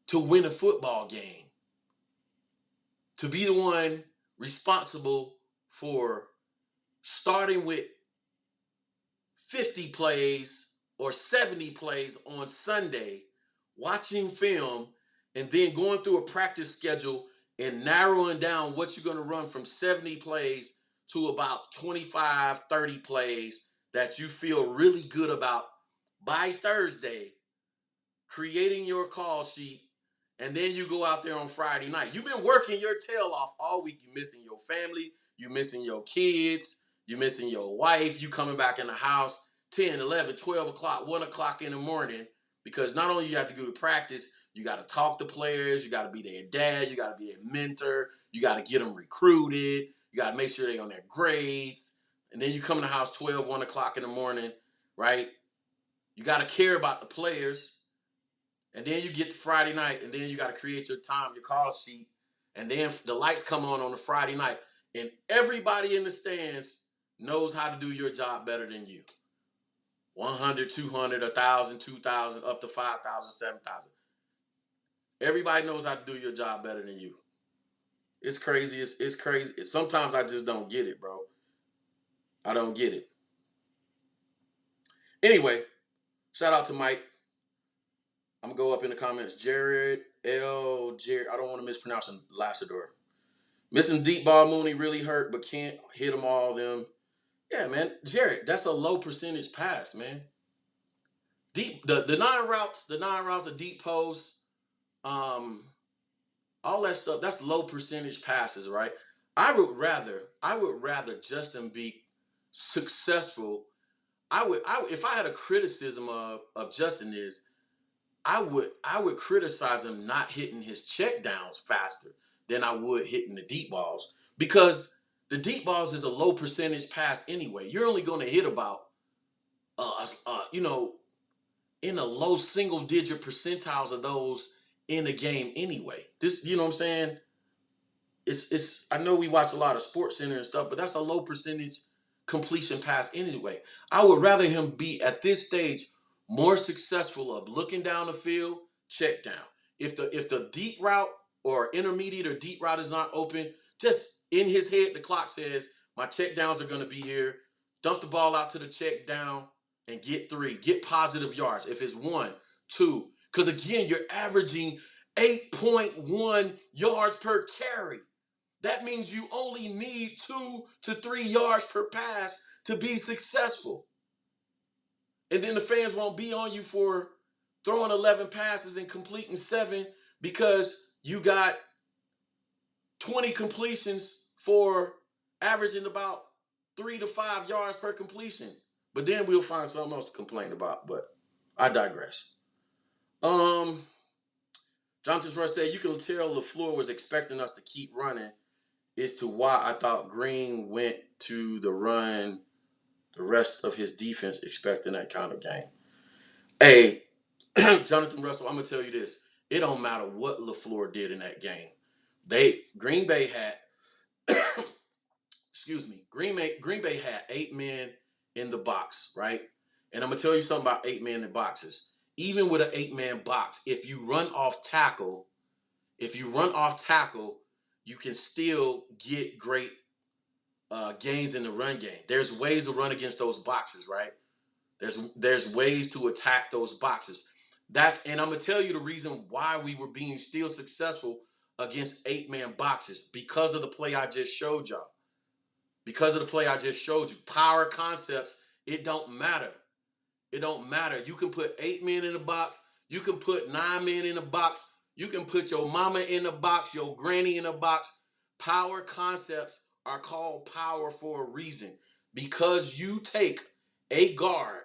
to win a football game. To be the one responsible for starting with 50 plays or 70 plays on Sunday, watching film, and then going through a practice schedule and narrowing down what you're going to run from 70 plays to about 25, 30 plays that you feel really good about by Thursday, creating your call sheet, and then you go out there on Friday night. You've been working your tail off all week. You're missing your family. You're missing your kids. You're missing your wife. You coming back in the house 10, 11, 12 o'clock, 1 o'clock in the morning, because not only you have to go to practice, you got to talk to players. You got to be their dad. You got to be a mentor. You got to get them recruited. You got to make sure they're on their grades. And then you come in the house 12, 1 o'clock in the morning, right? You got to care about the players. And then you get to Friday night, and then you got to create your time, your call sheet. And then the lights come on the Friday night. And everybody in the stands knows how to do your job better than you. 100, 200, 1,000, 2,000, up to 5,000, 7,000. Everybody knows how to do your job better than you. It's crazy. It's crazy. Sometimes I just don't get it, bro. I don't get it. Anyway, shout out to Mike. I'm going to go up in the comments. Jared. I don't want to mispronounce him. Lassador. Missing deep ball Mooney really hurt, but can't hit them all them. Yeah, man. Jared, that's a low percentage pass, man. Deep the 9 routes, the deep posts, all that stuff, that's low percentage passes, right? I would rather Justin be successful. If I had a criticism of Justin is I would criticize him not hitting his check downs faster than I would hitting the deep balls, because the deep balls is a low percentage pass anyway. You're only going to hit about in the low single digit percentiles of those in a game anyway. This, you know what I'm saying? It's I know we watch a lot of Sports Center and stuff, but that's a low percentage completion pass anyway. I would rather him be at this stage more successful of looking down the field, check down. If the deep route or intermediate or deep route is not open, just in his head, the clock says my check downs are going to be here. Dump the ball out to the check down and get 3. Get positive yards. If it's 1, 2, because again, you're averaging 8.1 yards per carry. That means you only need 2 to 3 yards per pass to be successful. And then the fans won't be on you for throwing 11 passes and completing 7 because you got 20 completions for averaging about 3 to 5 yards per completion. But then we'll find something else to complain about. But I digress. Jonathan Rush said, you can tell LaFleur was expecting us to keep running as to why I thought Green went to the run the rest of his defense expecting that kind of game. Hey, Jonathan Russell, I'm going to tell you this. It don't matter what LaFleur did in that game. Green Bay had, Green Bay had 8 men in the box, right? And I'm going to tell you something about 8 men in boxes. Even with an 8-man box, if you run off tackle, you can still get great gains in the run game. There's ways to run against those boxes, right? There's ways to attack those boxes. And I'm going to tell you the reason why we were being still successful against 8-man boxes, because of the play I just showed y'all. Power concepts, it don't matter. It don't matter. You can put 8 men in the box. You can put 9 men in the box. You can put your mama in the box, your granny in the box. Power concepts are called power for a reason, because you take a guard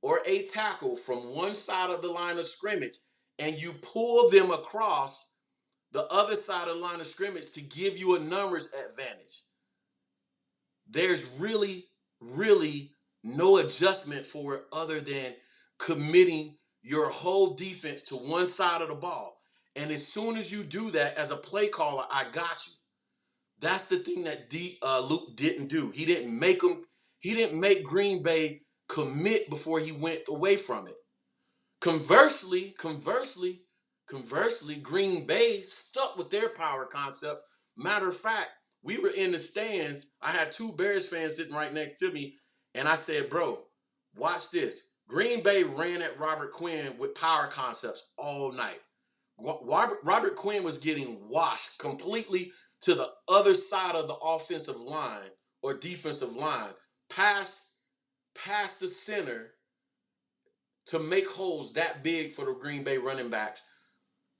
or a tackle from one side of the line of scrimmage and you pull them across the other side of the line of scrimmage to give you a numbers advantage. There's really, really no adjustment for it other than committing your whole defense to one side of the ball. And as soon as you do that, as a play caller, I got you. That's the thing that Luke didn't do. He didn't make Green Bay commit before he went away from it. Conversely, Green Bay stuck with their power concepts. Matter of fact, we were in the stands. I had 2 Bears fans sitting right next to me, and I said, bro, watch this. Green Bay ran at Robert Quinn with power concepts all night. Robert Quinn was getting washed completely to the other side of the offensive line or defensive line, past the center, to make holes that big for the Green Bay running backs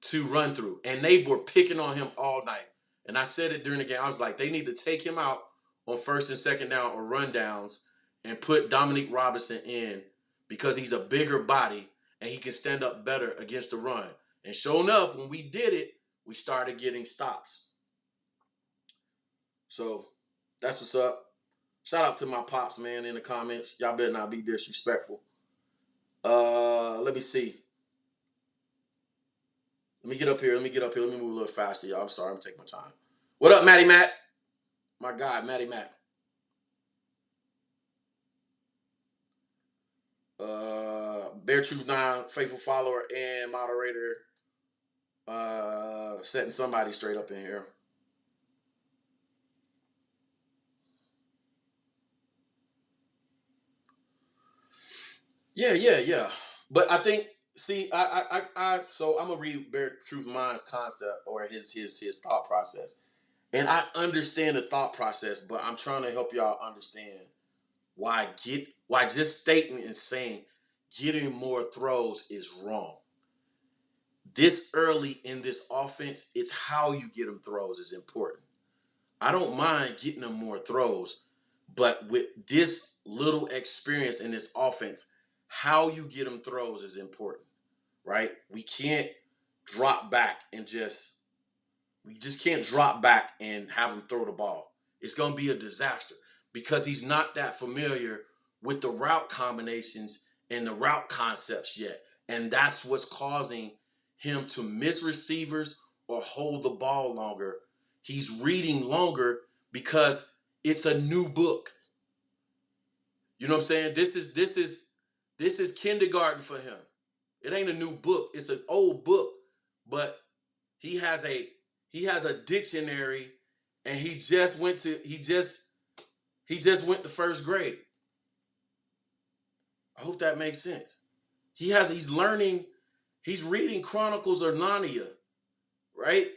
to run through. And they were picking on him all night. And I said it during the game. I was like, they need to take him out on 1st and 2nd down or run downs and put Dominique Robinson in, because he's a bigger body and he can stand up better against the run. And sure enough, when we did it, we started getting stops. So That's what's up. Shout out to my pops, man, in the comments. Y'all better not be disrespectful. Let me see. Let me get up here. Let me move a little faster, y'all. I'm sorry. I'm taking my time. What up, Matty Matt? My God, Matty Matt. Bear Truth 9, faithful follower and moderator. Setting somebody straight up in here. Yeah. But I think, see, so I'm gonna read Bear Truth Mind's concept or his thought process. And I understand the thought process, but I'm trying to help y'all understand why just stating and saying getting more throws is wrong. This early in this offense, it's how you get them throws is important. I don't mind getting them more throws, but with this little experience in this offense, how you get them throws is important, right? We can't drop back and we just can't drop back and have him throw the ball. It's going to be a disaster because he's not that familiar with the route combinations and the route concepts yet. And that's what's causing him to miss receivers or hold the ball longer. He's reading longer because it's a new book. You know what I'm saying? This is kindergarten for him. It ain't a new book. It's an old book, but he has a dictionary, and he just went to first grade. I hope that makes sense. He's reading Chronicles of Narnia, right?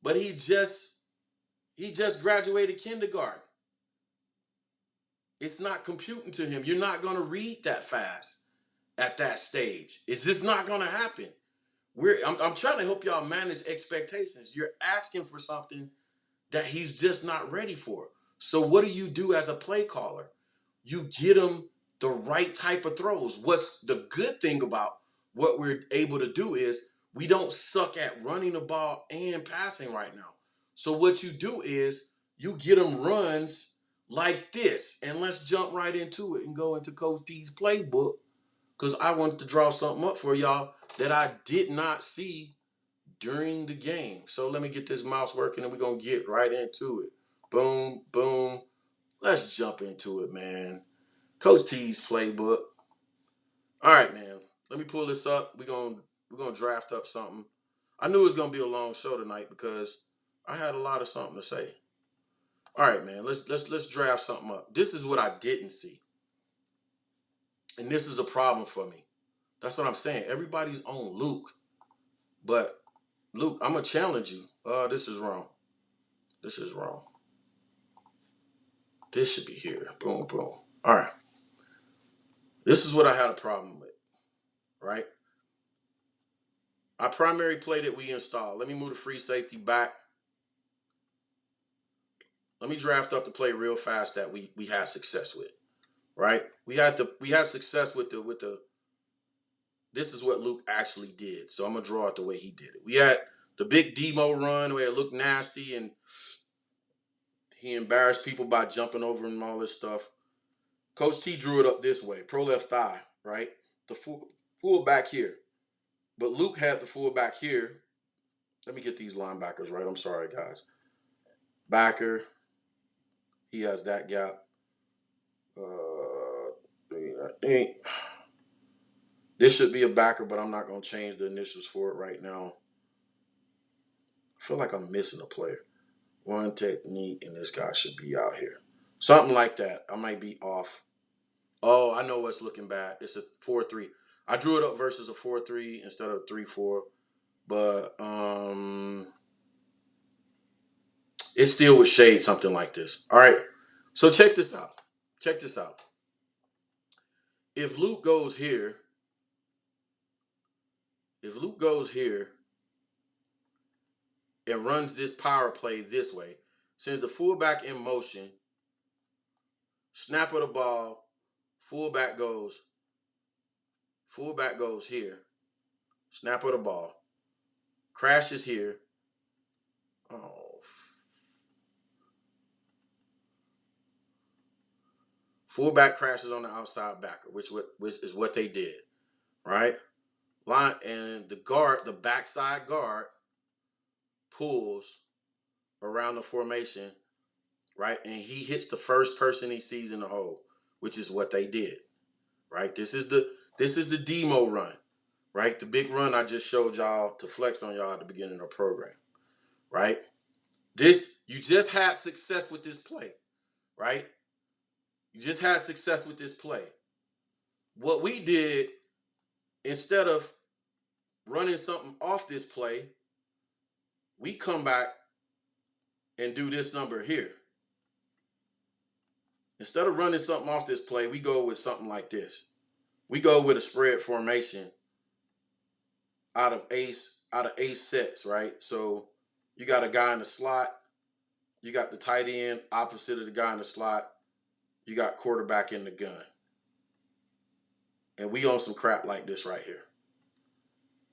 But he just graduated kindergarten. It's not computing to him. You're not going to read that fast at that stage. It's just not going to happen. I'm trying to help y'all manage expectations. You're asking for something that he's just not ready for. So what do you do as a play caller? You get him the right type of throws. What's the good thing about what we're able to do is we don't suck at running the ball and passing right now. So what you do is you get him runs like this. And let's jump right into it and go into Coach T's playbook, because I wanted to draw something up for y'all that I did not see during the game. So let me get this mouse working and we're going to get right into it. Boom, boom. Let's jump into it, man. Coach T's playbook. All right, man. Let me pull this up. We're gonna draft up something. I knew it was gonna be a long show tonight because I had a lot of something to say. All right, man. Let's draft something up. This is what I didn't see, and this is a problem for me. That's what I'm saying. Everybody's on Luke, but Luke, I'm gonna challenge you. This is wrong. This is wrong. This should be here. Boom, boom. All right. This is what I had a problem with, right? Our primary play that we installed. Let me move the free safety back. Let me draft up the play real fast that we had success with, right? We had success with the. This is what Luke actually did. So I'm gonna draw it the way he did it. We had the big demo run where it looked nasty and he embarrassed people by jumping over and all this stuff. Coach T drew it up this way, pro left thigh, right? The full back here. But Luke had the full back here. Let me get these linebackers right. I'm sorry, guys. Backer. He has that gap. I think this should be a backer, but I'm not going to change the initials for it right now. I feel like I'm missing a player. One technique, and this guy should be out here. Something like that. I might be off. Oh, I know what's looking bad. It's a 4-3. I drew it up versus a 4-3 instead of 3-4. But it still would shade something like this. All right. So check this out. If Luke goes here and runs this power play this way, sends the fullback in motion, snap of the ball, fullback goes here, snap of the ball, crashes here. Oh, Fullback crashes on the outside backer, which is what they did, right? Line and the backside guard pulls around the formation, right? And he hits the first person he sees in the hole, which is what they did, right? This is the demo run, right? The big run I just showed y'all to flex on y'all at the beginning of the program, right? You just had success with this play, right? You just had success with this play. What we did, instead of running something off this play, we come back and do this number here. Instead of running something off this play, we go with something like this. We go with a spread formation out of ace sets, right? So you got a guy in the slot, you got the tight end opposite of the guy in the slot, you got quarterback in the gun. And we on some crap like this right here.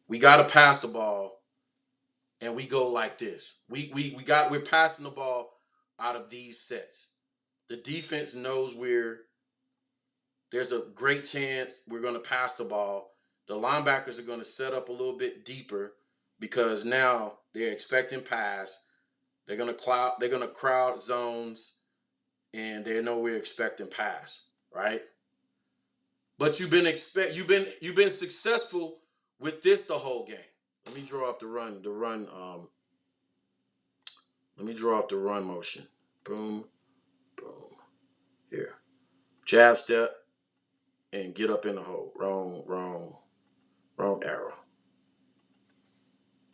We got to pass the ball, and we go like this. We're passing the ball out of these sets. The defense knows there's a great chance we're going to pass the ball. The linebackers are going to set up a little bit deeper because now they're expecting pass. They're going to crowd zones, and they know we're expecting pass, right? But you've been successful with this the whole game. Let me draw up the run. Let me draw up the run motion. Boom, boom. Here. Jab step and get up in the hole. Wrong arrow.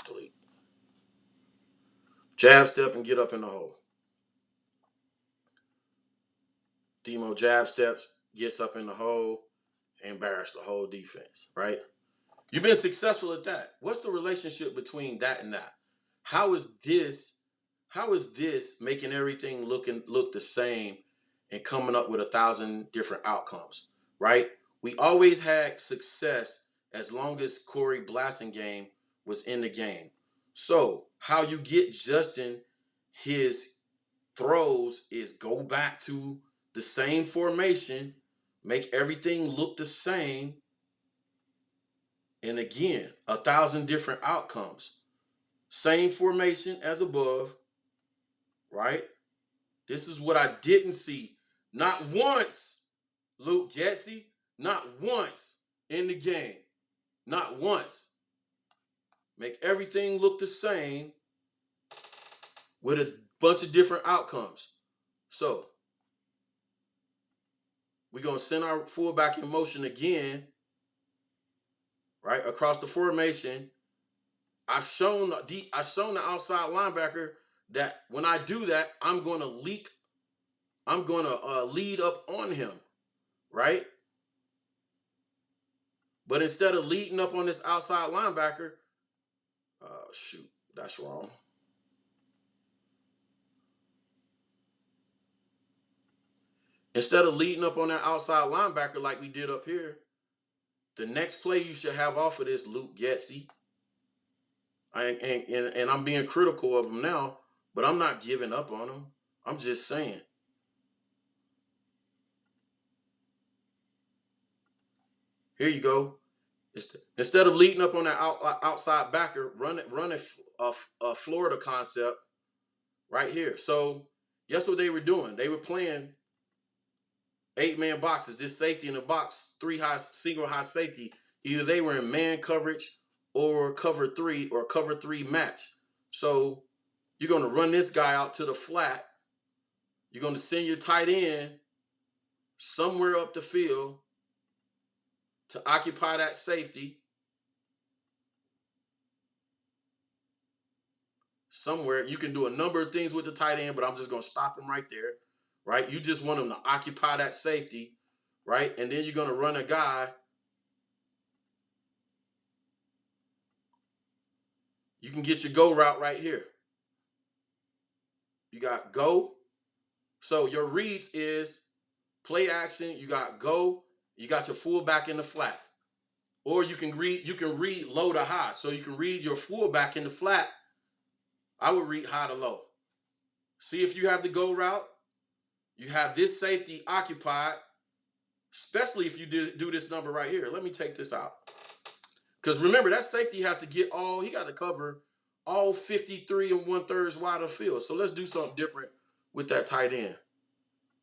Delete. Jab step and get up in the hole. Demo jab steps, gets up in the hole, embarrass the whole defense, right? You've been successful at that. What's the relationship between that and that? How is this making everything look the same and coming up with 1,000 different outcomes, right? We always had success as long as Corey Blasingame was in the game. So how you get Justin his throws is go back to the same formation, make everything look the same, and again, 1,000 different outcomes. Same formation as above, right? This is what I didn't see. Not once, Luke Getsy, not once in the game. Not once. Make everything look the same with a bunch of different outcomes. So, we're going to send our fullback in motion again, right, across the formation. I've shown the outside linebacker that when I do that, I'm going to lead up on him, right? But instead of leading up on this outside linebacker, shoot, that's wrong. Instead of leading up on that outside linebacker like we did up here, the next play you should have off of this, Luke Getsy. And I'm being critical of him now, but I'm not giving up on him. I'm just saying. Here you go. Instead of leading up on that outside backer, run a Florida concept right here. So guess what they were doing? They were playing 8-man boxes. This safety in the box, single high safety. Either they were in man coverage or cover 3 or cover 3 match. So you're going to run this guy out to the flat. You're going to send your tight end somewhere up the field to occupy that safety. Somewhere. You can do a number of things with the tight end, but I'm just going to stop him right there. Right? You just want him to occupy that safety, right? And then you're going to run a guy. You can get your go route right here. You got go. So your reads is play action. You got go. You got your fullback in the flat. Or you can read low to high. So you can read your fullback in the flat. I would read high to low. See if you have the go route. You have this safety occupied. especially if you do this number right here. Let me take this out. Because remember, that safety has to get he got to cover all 53 1/3 wide of the field. So let's do something different with that tight end.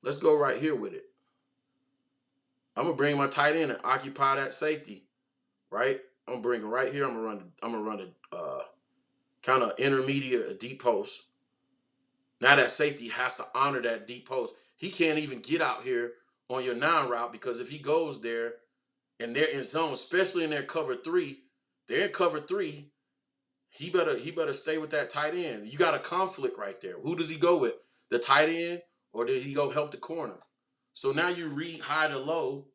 Let's go right here with it. I'm gonna bring my tight end and occupy that safety, right? I'm gonna bring it right here. I'm gonna run a kind of intermediate, a deep post. Now that safety has to honor that deep post. He can't even get out here on your 9 route, because if he goes there and they're in zone, especially in their cover 3, they're in cover 3. He better stay with that tight end. You got a conflict right there. Who does he go with? The tight end, or did he go help the corner? So now you read high to low,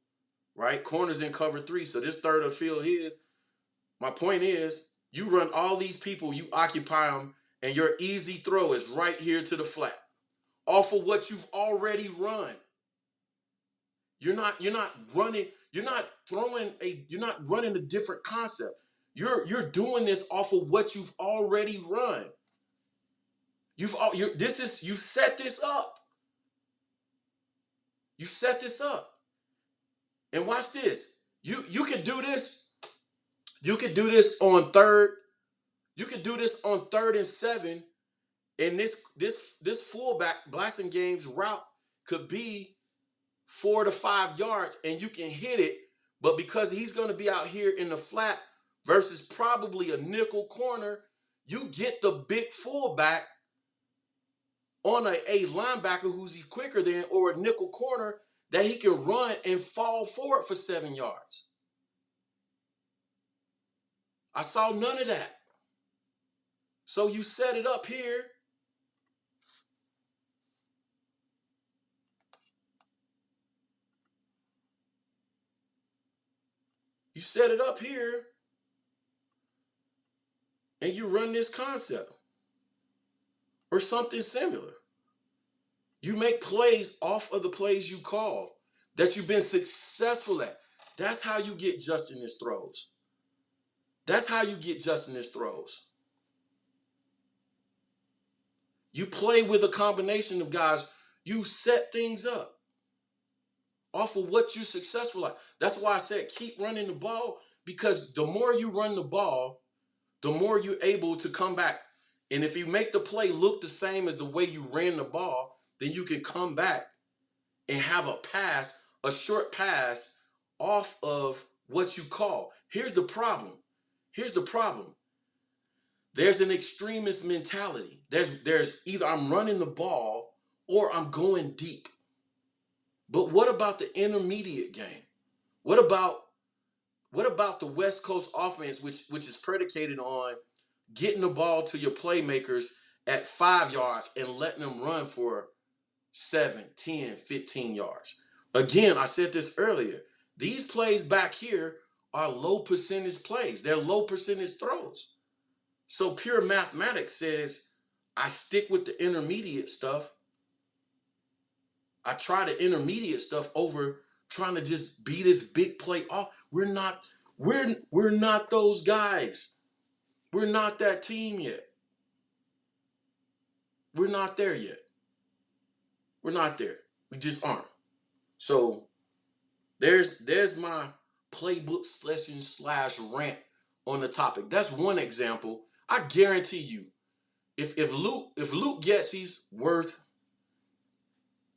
right? Corner's in cover 3. So this third of the field is. My point is, you run all these people, you occupy them, and your easy throw is right here to the flat, off of what you've already run. You're not running a different concept. You're doing this off of what you've already run. You set this up. You set this up. And watch this. You can do this. You could do this on 3rd. You could do this on 3rd and 7. And this fullback Blasinghame's route could be 4 to 5 yards, and you can hit it. But because he's going to be out here in the flat versus probably a nickel corner, you get the big fullback on a linebacker who's quicker than, or a nickel corner that he can run and fall forward for 7 yards. I saw none of that. So you set it up here. You set it up here. And you run this concept. Or something similar. You make plays off of the plays you call that you've been successful at. That's how you get just in his throws. That's how you get just in his throws. You play with a combination of guys. You set things up off of what you're successful at. That's why I said keep running the ball, because the more you run the ball, the more you're able to come back. And if you make the play look the same as the way you ran the ball, then you can come back and have a short pass off of what you call. Here's the problem. There's an extremist mentality. There's either I'm running the ball or I'm going deep. But what about the intermediate game? What about the West Coast offense, which is predicated on getting the ball to your playmakers at 5 yards and letting them run for 7, 10, 15 yards? Again, I said this earlier. These plays back here are low percentage plays. They're low percentage throws. So pure mathematics says I stick with the intermediate stuff. I try the intermediate stuff over trying to just be this big play off. We're not those guys. We're not that team yet. We're not there yet. We're not there. We just aren't. So there's my playbook session / rant on the topic. That's one example. I guarantee you, if Luke Getsy's worth,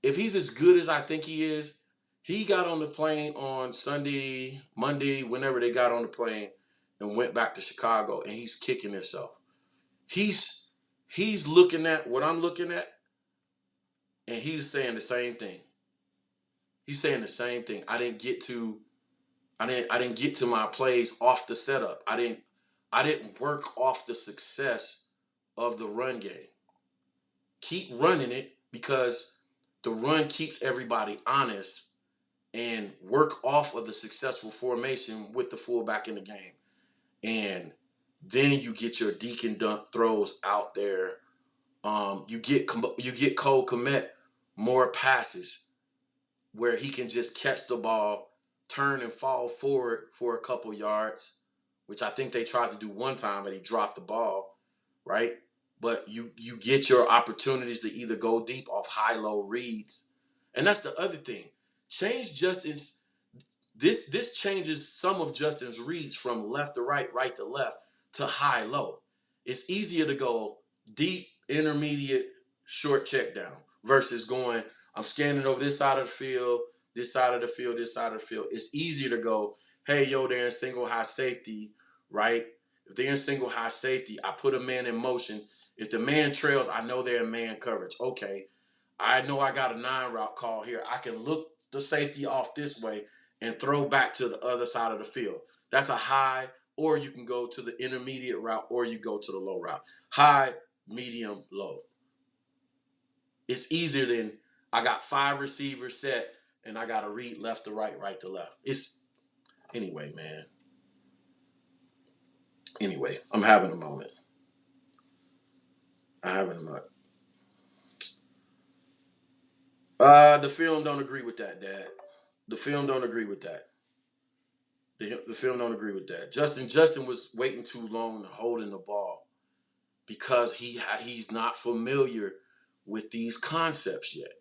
if he's as good as I think he is, he got on the plane on Sunday, Monday, whenever they got on the plane, and went back to Chicago, and he's kicking himself. He's looking at what I'm looking at, and he's saying the same thing. He's saying the same thing. I didn't get to my plays off the setup. I didn't work off the success of the run game. Keep running it, because the run keeps everybody honest, and work off of the successful formation with the fullback in the game. And then you get your deke and dunk throws out there. You get Cole Kmet more passes where he can just catch the ball, turn and fall forward for a couple yards, which I think they tried to do one time, but he dropped the ball, right? But you get your opportunities to either go deep off high-low reads. And that's the other thing. Change Justin's This changes some of Justin's reads from left to right, right to left, to high low. It's easier to go deep, intermediate, short check down versus going, I'm scanning over this side of the field, this side of the field, this side of the field. It's easier to go, hey, yo, they're in single high safety, right? If they're in single high safety, I put a man in motion. If the man trails, I know they're in man coverage. Okay, I know I got a 9 route call here. I can look the safety off this way and throw back to the other side of the field. That's a high, or you can go to the intermediate route, or you go to the low route. High, medium, low. It's easier than I got 5 receivers set and I got to read left to right, right to left. Anyway, man. Anyway, I'm having a moment. The film don't agree with that, Dad. The film don't agree with that. The film don't agree with that. Justin was waiting too long holding the ball because he's not familiar with these concepts yet.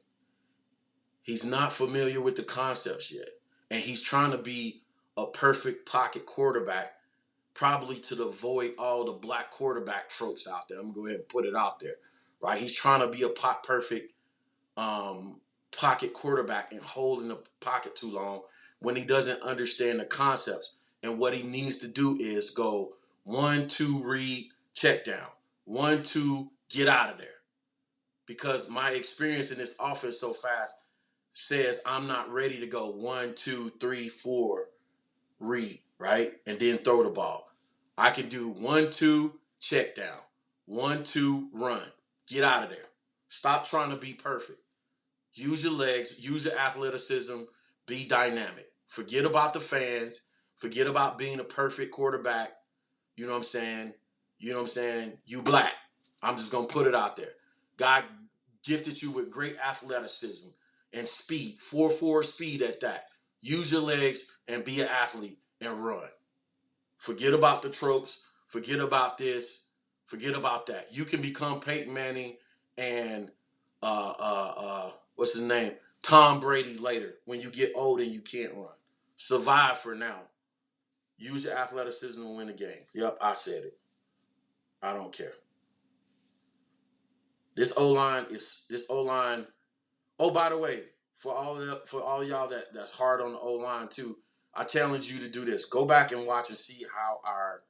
He's not familiar with the concepts yet. And he's trying to be a perfect pocket quarterback, probably to avoid all the black quarterback tropes out there. I'm going to go ahead and put it out there, right? He's trying to be a perfect pocket quarterback and holding the pocket too long when he doesn't understand the concepts. And what he needs to do is go 1, 2, read, check down. 1, 2, get out of there. Because my experience in this offense so fast says I'm not ready to go 1, 2, 3, 4, read, right? And then throw the ball. I can do 1, 2, check down. 1, 2, run. Get out of there. Stop trying to be perfect. Use your legs. Use your athleticism. Be dynamic. Forget about the fans. Forget about being a perfect quarterback. You know what I'm saying? You black. I'm just going to put it out there. God gifted you with great athleticism and speed. 4.4 speed at that. Use your legs and be an athlete and run. Forget about the tropes. Forget about this. Forget about that. You can become Peyton Manning and what's his name? Tom Brady later when you get old and you can't run. Survive for now. Use your athleticism to win the game. Yep, I said it. I don't care. This O-line. Oh, by the way, for all y'all that's hard on the O-line too, I challenge you to do this. Go back and watch and see how our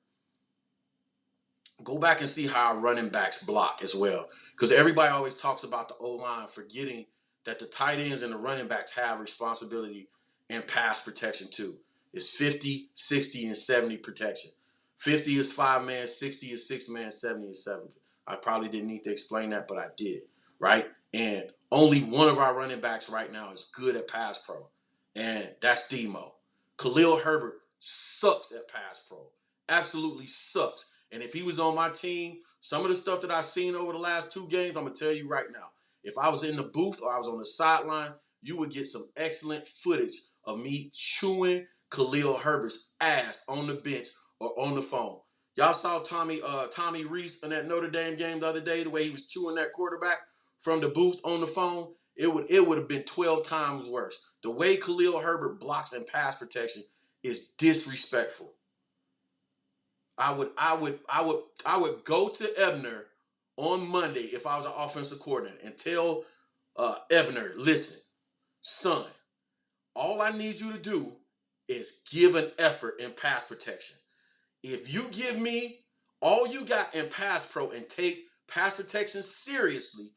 running backs block as well. Because everybody always talks about the O-line, forgetting that the tight ends and the running backs have responsibility and pass protection too. It's 50, 60, and 70 protection. 50 is 5-man, 60 is 6-man, 70 is 7. I probably didn't need to explain that, but I did, right? And only one of our running backs right now is good at pass pro, and that's Demo. Khalil Herbert sucks at pass pro. Absolutely sucks. And if he was on my team, some of the stuff that I've seen over the last 2 games, I'm going to tell you right now. If I was in the booth or I was on the sideline, you would get some excellent footage of me chewing Khalil Herbert's ass on the bench or on the phone. Y'all saw Tommy Reese in that Notre Dame game the other day, the way he was chewing that quarterback from the booth on the phone. It would have been 12 times worse. The way Khalil Herbert blocks in pass protection is disrespectful. I would go to Ebner on Monday if I was an offensive coordinator and tell Ebner, listen, son, all I need you to do is give an effort in pass protection. If you give me all you got in pass pro and take pass protection seriously,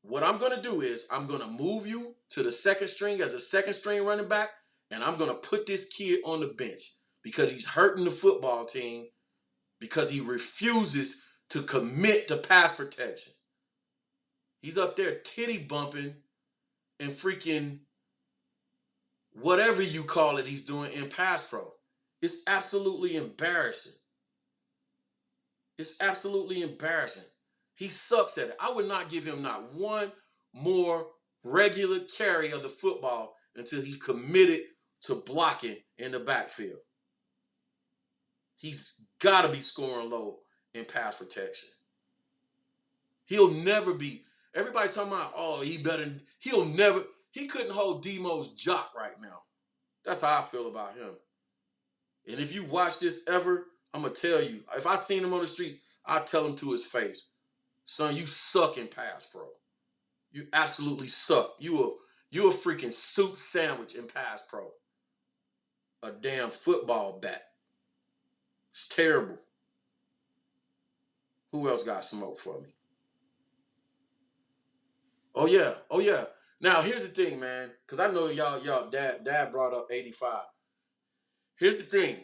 what I'm going to do is I'm going to move you to the second string as a second string running back, and I'm going to put this kid on the bench because he's hurting the football team because he refuses to commit to pass protection. He's up there titty bumping and freaking whatever you call it he's doing in pass pro. It's absolutely embarrassing. It's absolutely embarrassing. He sucks at it. I would not give him not one more regular carry of the football until he committed to blocking in the backfield. He's got to be scoring low in pass protection. He'll never be. Everybody's talking about, oh, he couldn't hold Demo's jock right now. That's how I feel about him. And if you watch this ever, I'm going to tell you, if I seen him on the street, I'd tell him to his face, son, you suck in pass pro. You absolutely suck. You a freaking soup sandwich in pass pro. A damn football bat. It's terrible. Who else got smoke for me? Oh yeah. Now here's the thing, man, because I know y'all dad brought up 85. Here's the thing.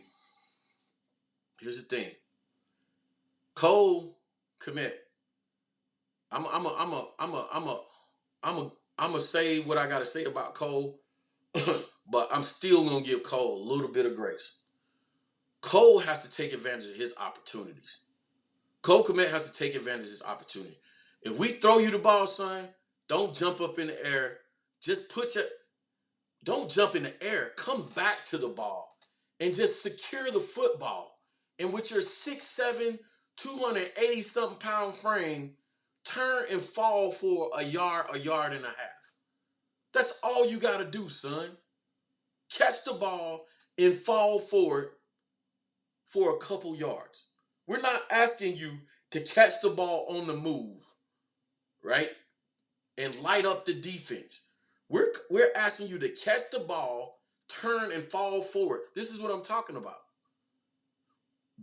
Cole Kmet. I'm a say what I gotta say about Cole, but I'm still gonna give Cole a little bit of grace. Cole has to take advantage of his opportunities. Cole Kmet has to take advantage of his opportunity. If we throw you the ball, son, don't jump up in the air. Just don't jump in the air. Come back to the ball and just secure the football. And with your 6'7", 280-something pound frame, turn and fall for a yard and a half. That's all you got to do, son. Catch the ball and fall forward for a couple yards. We're not asking you to catch the ball on the move, right? And light up the defense. We're asking you to catch the ball, turn and fall forward. This is what I'm talking about.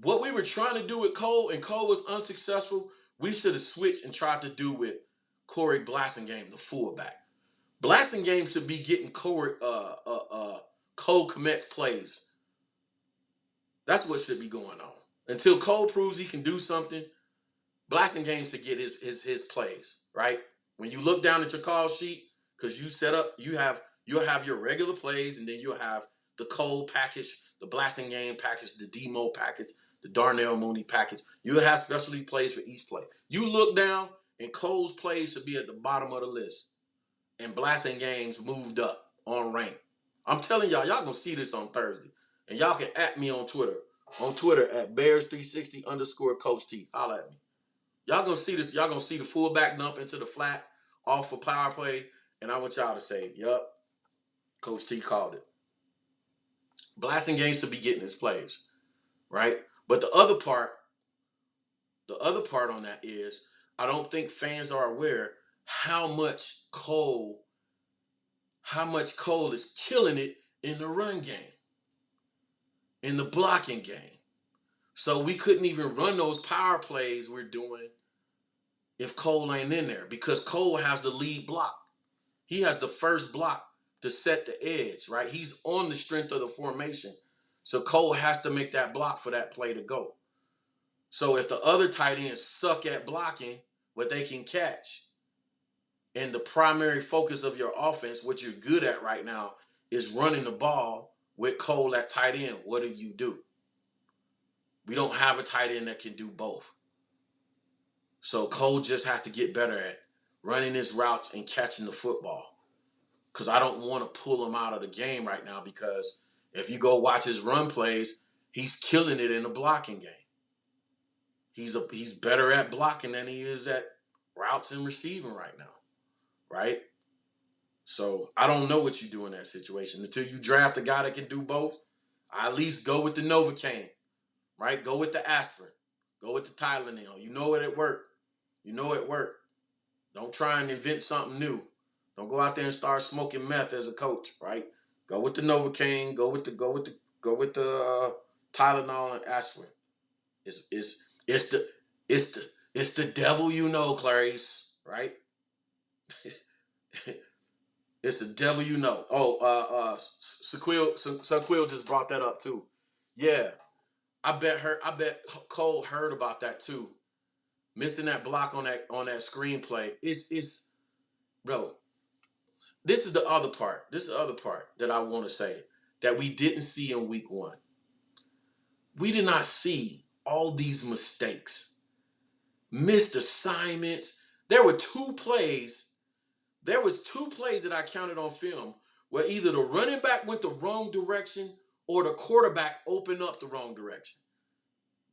What we were trying to do with Cole, and Cole was unsuccessful, we should have switched and tried to do with Corey Blasingame, the fullback. Blasingame should be getting Cole Kmet's plays. That's what should be going on. Until Cole proves he can do something, Blasingame should get his plays, right? When you look down at your call sheet, because you set up, you'll have your regular plays, and then you'll have the Cole package, the Blasingame package, the Demo package, the Darnell Mooney package. You'll have specialty plays for each play. You look down, and Cole's plays should be at the bottom of the list. And Blasingame's moved up on rank. I'm telling y'all going to see this on Thursday. And y'all can at me on Twitter. On Twitter at Bears360_Coach T. Holla at me. Y'all going to see this. Y'all going to see the fullback dump into the flat off for power play. And I want y'all to say, yup, Coach T called it. Blasingame should be getting his plays, right? But the other part on that is I don't think fans are aware how much Cole is killing it in the run game, in the blocking game. So we couldn't even run those power plays we're doing if Cole ain't in there, because Cole has the lead block. He has the first block to set the edge, right? He's on the strength of the formation. So Cole has to make that block for that play to go. So if the other tight ends suck at blocking what they can catch, and the primary focus of your offense, what you're good at right now, is running the ball with Cole at tight end, what do? We don't have a tight end that can do both. So Cole just has to get better at running his routes and catching the football. Because I don't want to pull him out of the game right now, because if you go watch his run plays, he's killing it in the blocking game. He's better at blocking than he is at routes and receiving right now, right? So I don't know what you do in that situation. Until you draft a guy that can do both, I at least go with the Novocaine, right? Go with the aspirin. Go with the Tylenol. You know it worked. Don't try and invent something new. Don't go out there and start smoking meth as a coach, right? Go with the Novocaine. Go with the Tylenol and aspirin. It's the devil, you know, Clarice, right? It's the devil, you know. Oh, Saquil just brought that up too. Yeah, I bet Cole heard about that too. Missing that block on that screenplay. It's bro. This is the other part. This is the other part that I want to say that we didn't see in week 1. We did not see all these mistakes, missed assignments. There was 2 plays that I counted on film where either the running back went the wrong direction or the quarterback opened up the wrong direction.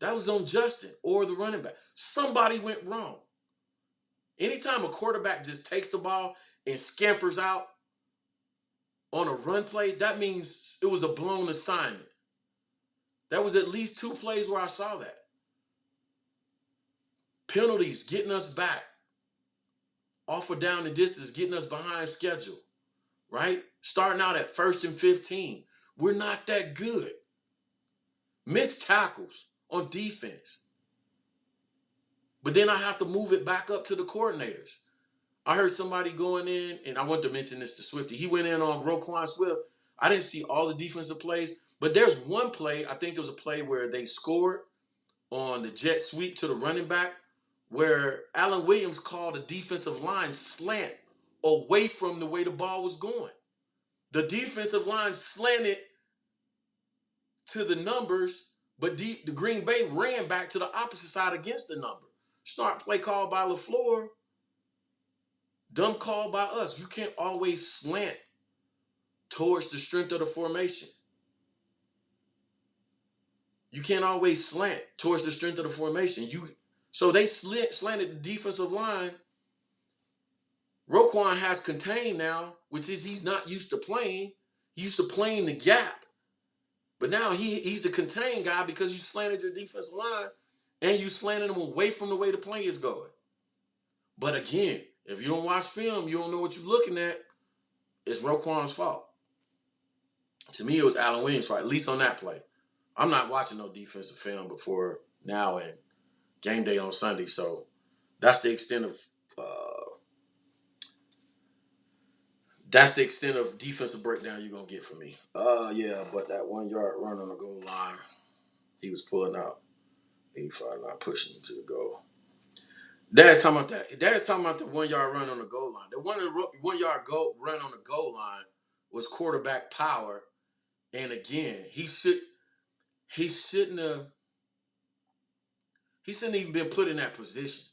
That was on Justin or the running back. Somebody went wrong. Anytime a quarterback just takes the ball and scampers out, on a run play, that means it was a blown assignment. That was at least 2 plays where I saw that. Penalties, getting us back. Off or down the distance, getting us behind schedule, right? Starting out at 1st and 15. We're not that good. Missed tackles on defense. But then I have to move it back up to the coordinators. I heard somebody going in, and I want to mention this to Swifty. He went in on Roquan Swift. I didn't see all the defensive plays, but there's one play, I think there was a play where they scored on the jet sweep to the running back, where Alan Williams called a defensive line slant away from the way the ball was going. The defensive line slanted to the numbers, but the Green Bay ran back to the opposite side against the number. Smart play called by LaFleur. Dumb call by us. You can't always slant towards the strength of the formation. You can't always slant towards the strength of the formation. So they slanted the defensive line. Roquan has contained now, which is he's not used to playing. He used to playing the gap. But now he's the contained guy because you slanted your defensive line and you slanted them away from the way the play is going. But again, if you don't watch film, you don't know what you're looking at, it's Roquan's fault. To me, it was Alan Williams' fault, at least on that play. I'm not watching no defensive film before now and game day on Sunday, so that's the extent of defensive breakdown you're gonna get from me. Yeah, but that 1 yard run on the goal line, he was pulling out 85, not pushing him to the goal. Dad's talking about that. Dad's talking about the 1 yard run on the goal line. The 1 yard run on the goal line was quarterback power, and again, he shouldn't even been put in that position.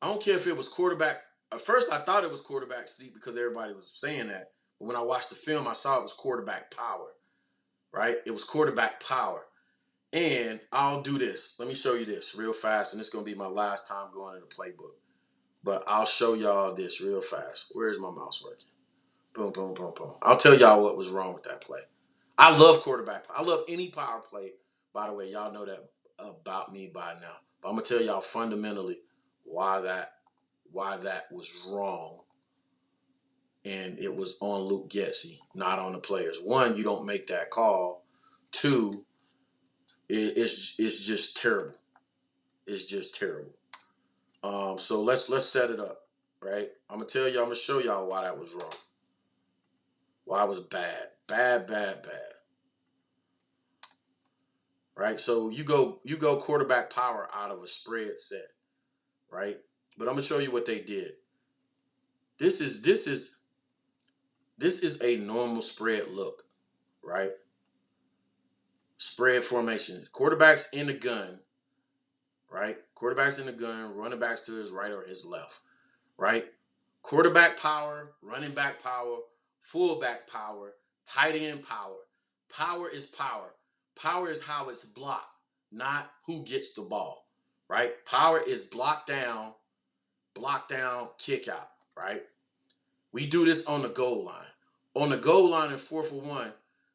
I don't care if it was quarterback. At first, I thought it was quarterback sneak because everybody was saying that. But when I watched the film, I saw it was quarterback power, right? It was quarterback power. And I'll do this. Let me show you this real fast. And this is going to be my last time going in the playbook. But I'll show y'all this real fast. Where's my mouse working? Boom, boom, boom, boom. I'll tell y'all what was wrong with that play. I love quarterback. I love any power play. By the way, y'all know that about me by now. But I'm going to tell y'all fundamentally why that was wrong. And it was on Luke Getsy, not on the players. One, you don't make that call. Two, it's just terrible. It's just terrible. So let's set it up, right? I'm going to show y'all why that was wrong. Why it was bad. Bad. Right? So you go quarterback power out of a spread set, right? But I'm gonna show you what they did. This is a normal spread look, right? Spread formation. Quarterback's in the gun, right? Quarterback's in the gun, running backs to his right or his left, right? Quarterback power, running back power, fullback power, tight end power. Power is power. Power is how it's blocked, not who gets the ball, right? Power is block down, kick out, right? We do this on the goal line. On the goal line in 4th and 1,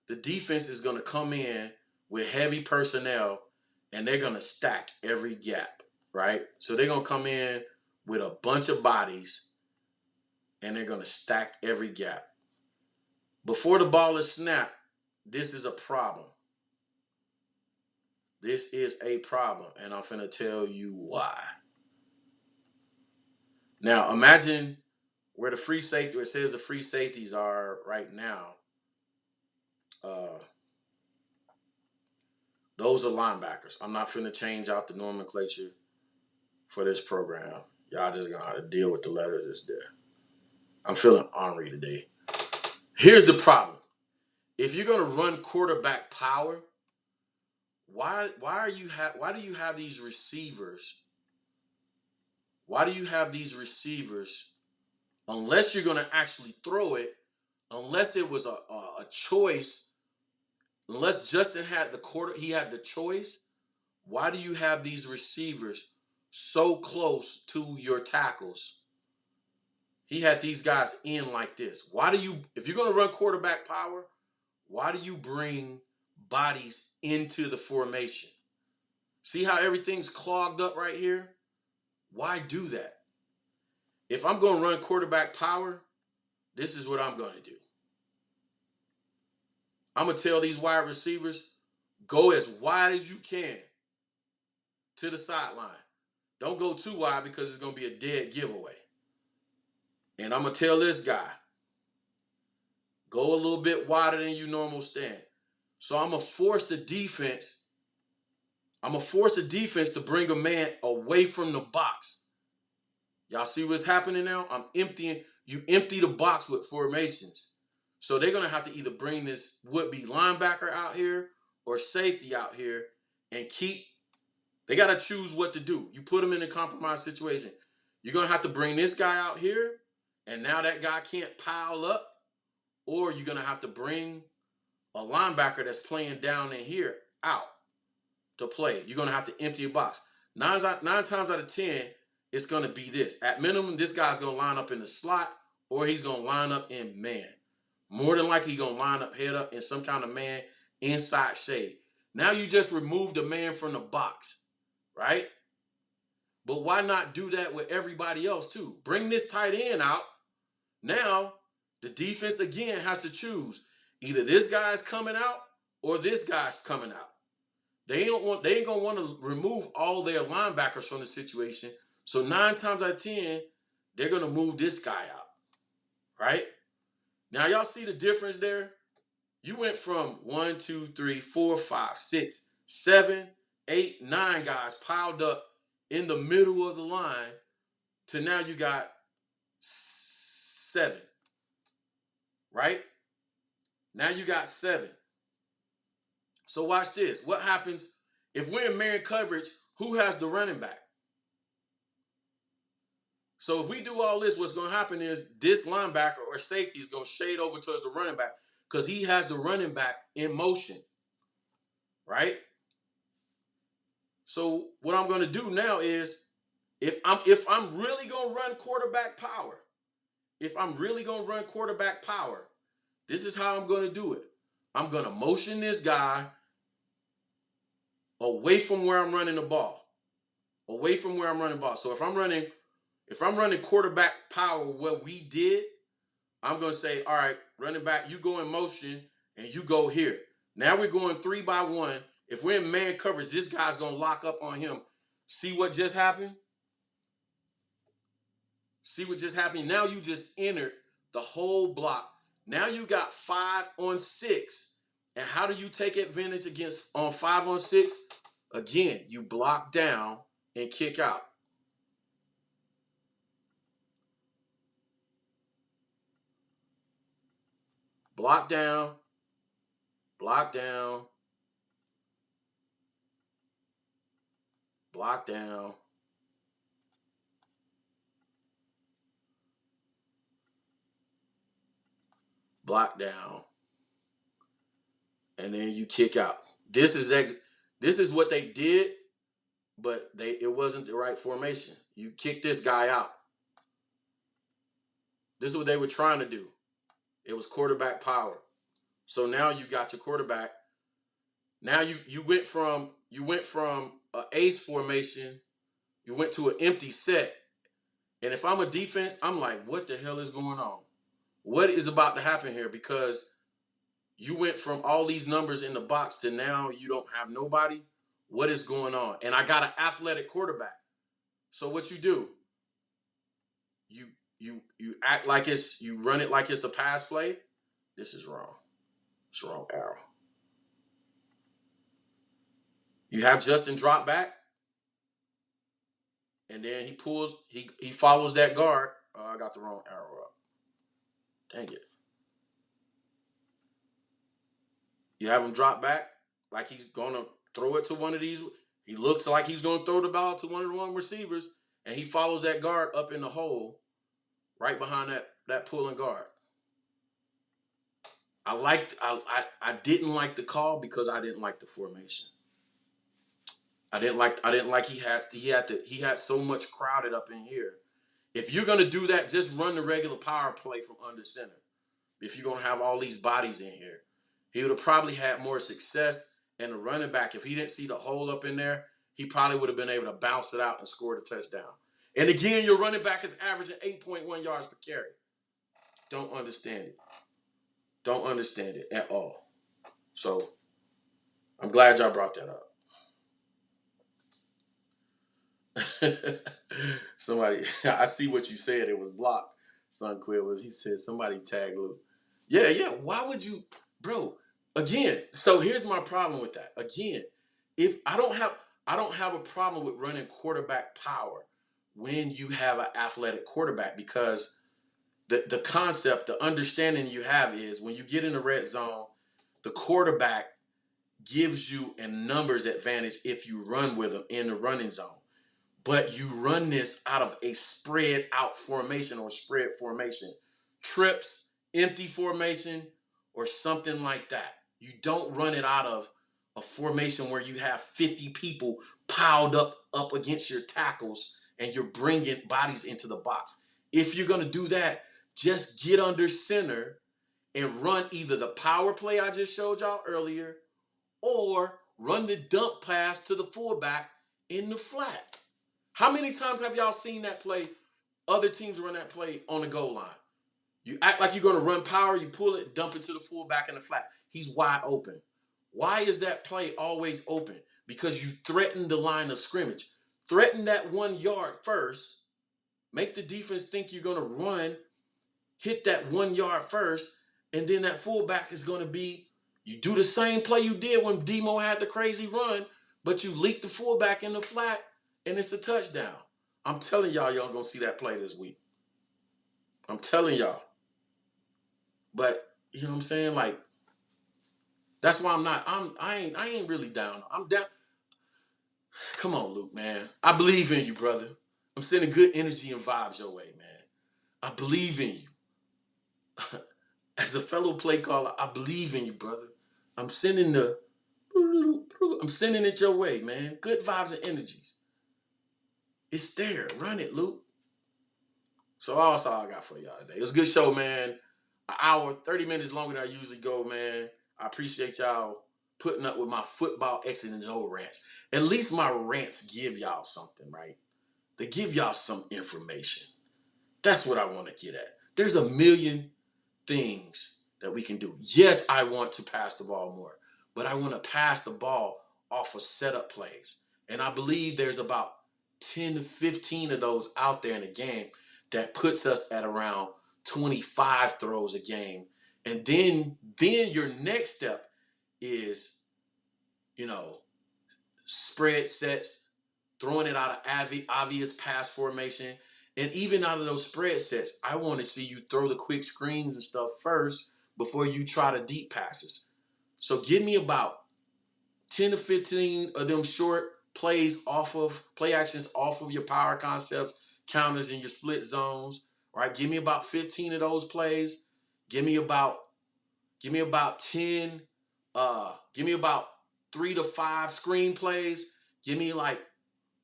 the defense is going to come in with heavy personnel and they're going to stack every gap, right? So they're going to come in with a bunch of bodies and they're going to stack every gap. Before the ball is snapped, this is a problem. This is a problem, and I'm finna tell you why. Now, imagine where the free safety, where it says the free safeties are right now. Those are linebackers. I'm not finna change out the nomenclature for this program. Y'all just gonna have to deal with the letters that's there. I'm feeling ornery today. Here's the problem. If you're gonna run quarterback power, why do you have these receivers? Why do you have these receivers? Unless you're going to actually throw it, unless it was a choice, unless Justin had he had the choice, why do you have these receivers so close to your tackles he had these guys in like this. Why do you, if you're going to run quarterback power, why do you bring bodies into the formation? See how everything's clogged up right here? Why do that? If I'm going to run quarterback power, this is what I'm going to do. I'm going to tell these wide receivers, go as wide as you can to the sideline. Don't go too wide because it's going to be a dead giveaway. And I'm going to tell this guy, go a little bit wider than you normally stand. So I'm going to force the defense. I'm going to force the defense to bring a man away from the box. Y'all see what's happening now? You empty the box with formations. So they're going to have to either bring this would-be linebacker out here or safety out here and they got to choose what to do. You put them in a compromised situation. You're going to have to bring this guy out here, and now that guy can't pile up, or you're going to have to bring a linebacker that's playing down in here out to play. You're going to have to empty your box. Nine times out of 10, it's going to be this. At minimum, this guy's going to line up in the slot, or he's going to line up in man. More than likely, he's going to line up head up in some kind of man inside shade. Now you just removed the man from the box, right? But why not do that with everybody else too? Bring this tight end out. Now the defense again has to choose. Either this guy's coming out or this guy's coming out. They ain't gonna want to remove all their linebackers from the situation. So 9 times out of 10, they're gonna move this guy out, right? Now y'all see the difference there? You went from 1, 2, 3, 4, 5, 6, 7, 8, 9 guys piled up in the middle of the line to now you got 7, right? Now you got 7. So watch this. What happens if we're in man coverage? Who has the running back? So if we do all this, what's going to happen is this linebacker or safety is going to shade over towards the running back because he has the running back in motion, right? So what I'm going to do now is if I'm really going to run quarterback power, this is how I'm going to do it. I'm going to motion this guy away from where I'm running the ball. So if I'm running quarterback power, what we did, I'm going to say, all right, running back, you go in motion and you go here. Now we're going 3 by 1. If we're in man coverage, this guy's going to lock up on him. See what just happened? Now you just entered the whole block. Now you got 5 on 6. And how do you take advantage on 5 on 6? Again, you block down and kick out. Block down, block down, block down. Block down. And then you kick out. This is what they did, but it wasn't the right formation. You kick this guy out. This is what they were trying to do. It was quarterback power. So now you got your quarterback. Now you went from an ace formation, you went to an empty set. And if I'm a defense, I'm like, what the hell is going on? What is about to happen here? Because you went from all these numbers in the box to now you don't have nobody. What is going on? And I got an athletic quarterback. So what you do? You act like you run it like it's a pass play. This is wrong. It's wrong arrow. You have Justin drop back. And then he follows that guard. Oh, I got the wrong arrow up. Dang it. You have him drop back like he's going to throw it to one of these. He looks like he's going to throw the ball to one of the receivers, and he follows that guard up in the hole right behind that pulling guard. I didn't like the call because I didn't like the formation. I didn't like he had so much crowded up in here. If you're going to do that, just run the regular power play from under center. If you're going to have all these bodies in here, he would have probably had more success. And the running back, if he didn't see the hole up in there, he probably would have been able to bounce it out and score the touchdown. And again, your running back is averaging 8.1 yards per carry. Don't understand it. Don't understand it at all. So I'm glad y'all brought that up. Somebody, I see what you said. It was blocked. Son Quill was, he said, somebody tag Luke. Yeah. Why would you, bro? Again, so here's my problem with that. Again, if I don't have a problem with running quarterback power when you have an athletic quarterback, because the concept, the understanding you have is when you get in the red zone, the quarterback gives you a numbers advantage if you run with them in the running zone. But you run this out of a spread out formation or spread formation, trips, empty formation, or something like that. You don't run it out of a formation where you have 50 people piled up against your tackles and you're bringing bodies into the box. If you're going to do that, just get under center and run either the power play I just showed y'all earlier or run the dump pass to the fullback in the flat. How many times have y'all seen that play? Other teams run that play on the goal line. You act like you're going to run power, you pull it, dump it to the fullback in the flat. He's wide open. Why is that play always open? Because you threaten the line of scrimmage. Threaten that 1 yard first. Make the defense think you're going to run, hit that 1 yard first, and then that fullback is going to be, you do the same play you did when Demo had the crazy run, but you leak the fullback in the flat, and it's a touchdown. I'm telling y'all going to see that play this week. I'm telling y'all. But, you know what I'm saying? Like, that's why I ain't really down. I'm down. Come on, Luke, man. I believe in you, brother. I'm sending good energy and vibes your way, man. I believe in you. As a fellow play caller, I believe in you, brother. I'm sending it your way, man. Good vibes and energies. It's there. Run it, Luke. So that's all I got for y'all today. It was a good show, man. An hour, 30 minutes longer than I usually go, man. I appreciate y'all putting up with my football X's and O rants. At least my rants give y'all something, right? They give y'all some information. That's what I want to get at. There's a million things that we can do. Yes, I want to pass the ball more, but I want to pass the ball off of setup plays. And I believe there's about 10 to 15 of those out there in the game that puts us at around 25 throws a game. And then your next step is, spread sets, throwing it out of obvious pass formation. And even out of those spread sets, I want to see you throw the quick screens and stuff first before you try the deep passes. So give me about 10 to 15 of them short plays play actions off of your power concepts, counters, and your split zones. Right? Give me about 15 of those plays. Give me about 10. Give me about 3 to 5 screen plays. Give me like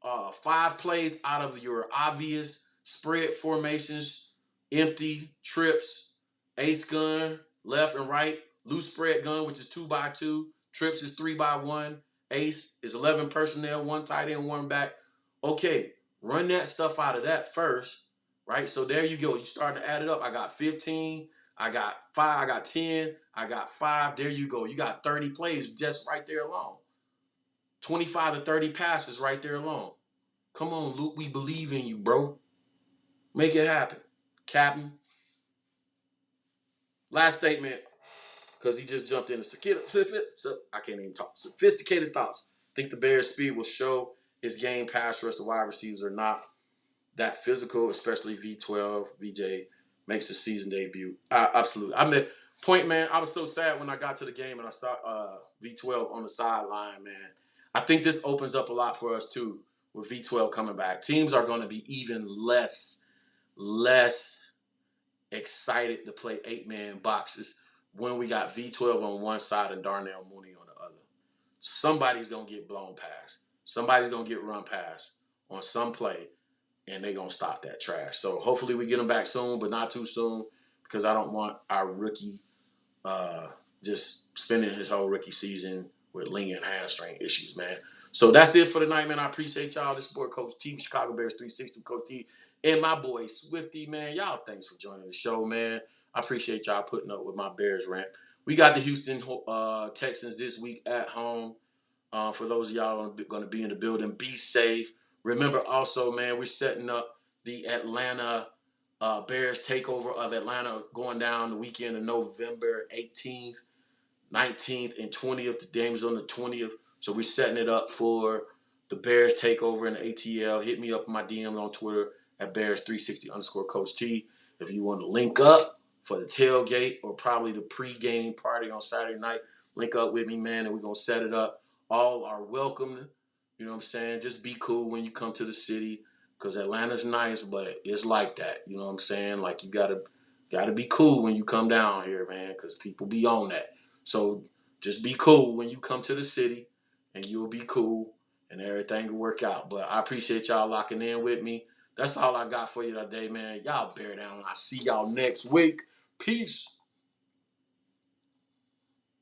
5 plays out of your obvious spread formations, empty trips, ace gun, left and right, loose spread gun, which is 2x2, trips is 3x1, ace is 11 personnel, 1 tight end, 1 back. Okay, run that stuff out of that first, right? So there you go. You starting to add it up. I got 15, I got 5, I got 10, I got 5. There you go. You got 30 plays just right there alone. 25 to 30 passes right there alone. Come on, Luke. We believe in you, bro. Make it happen. Captain. Last statement, because he just jumped into I can't even talk. Sophisticated thoughts. Think the Bears' speed will show his game pass rush. The wide receivers are not that physical, especially V12. VJ makes a season debut. Absolutely. I mean, point, man, I was so sad when I got to the game and I saw V12 on the sideline, man. I think this opens up a lot for us, too, with V12 coming back. Teams are going to be even less excited to play 8-man boxes when we got V12 on one side and Darnell Mooney on the other. Somebody's going to get blown past. Somebody's going to get run past on some play. and they're going to stop that trash. So hopefully we get him back soon, but not too soon, because I don't want our rookie just spending his whole rookie season with lingering hamstring issues, man. So that's it for tonight, man. I appreciate y'all. This is boy Coach T, Chicago Bears 360, Coach T, and my boy Swifty, man. Y'all, thanks for joining the show, man. I appreciate y'all putting up with my Bears rant. We got the Houston Texans this week at home. For those of y'all going to be in the building, be safe. Remember also, man, we're setting up the Atlanta Bears takeover of Atlanta going down the weekend of November 18th, 19th, and 20th. The game's on the 20th. So we're setting it up for the Bears takeover in the ATL. Hit me up on my DM on Twitter at Bears360_Coach T. If you want to link up for the tailgate or probably the pre-game party on Saturday night, link up with me, man, and we're going to set it up. All are welcome. You know what I'm saying? Just be cool when you come to the city, because Atlanta's nice, but it's like that. You know what I'm saying? Like, you gotta be cool when you come down here, man, because people be on that. So just be cool when you come to the city, and you'll be cool, and everything will work out. But I appreciate y'all locking in with me. That's all I got for you today, man. Y'all bear down. I'll see y'all next week. Peace.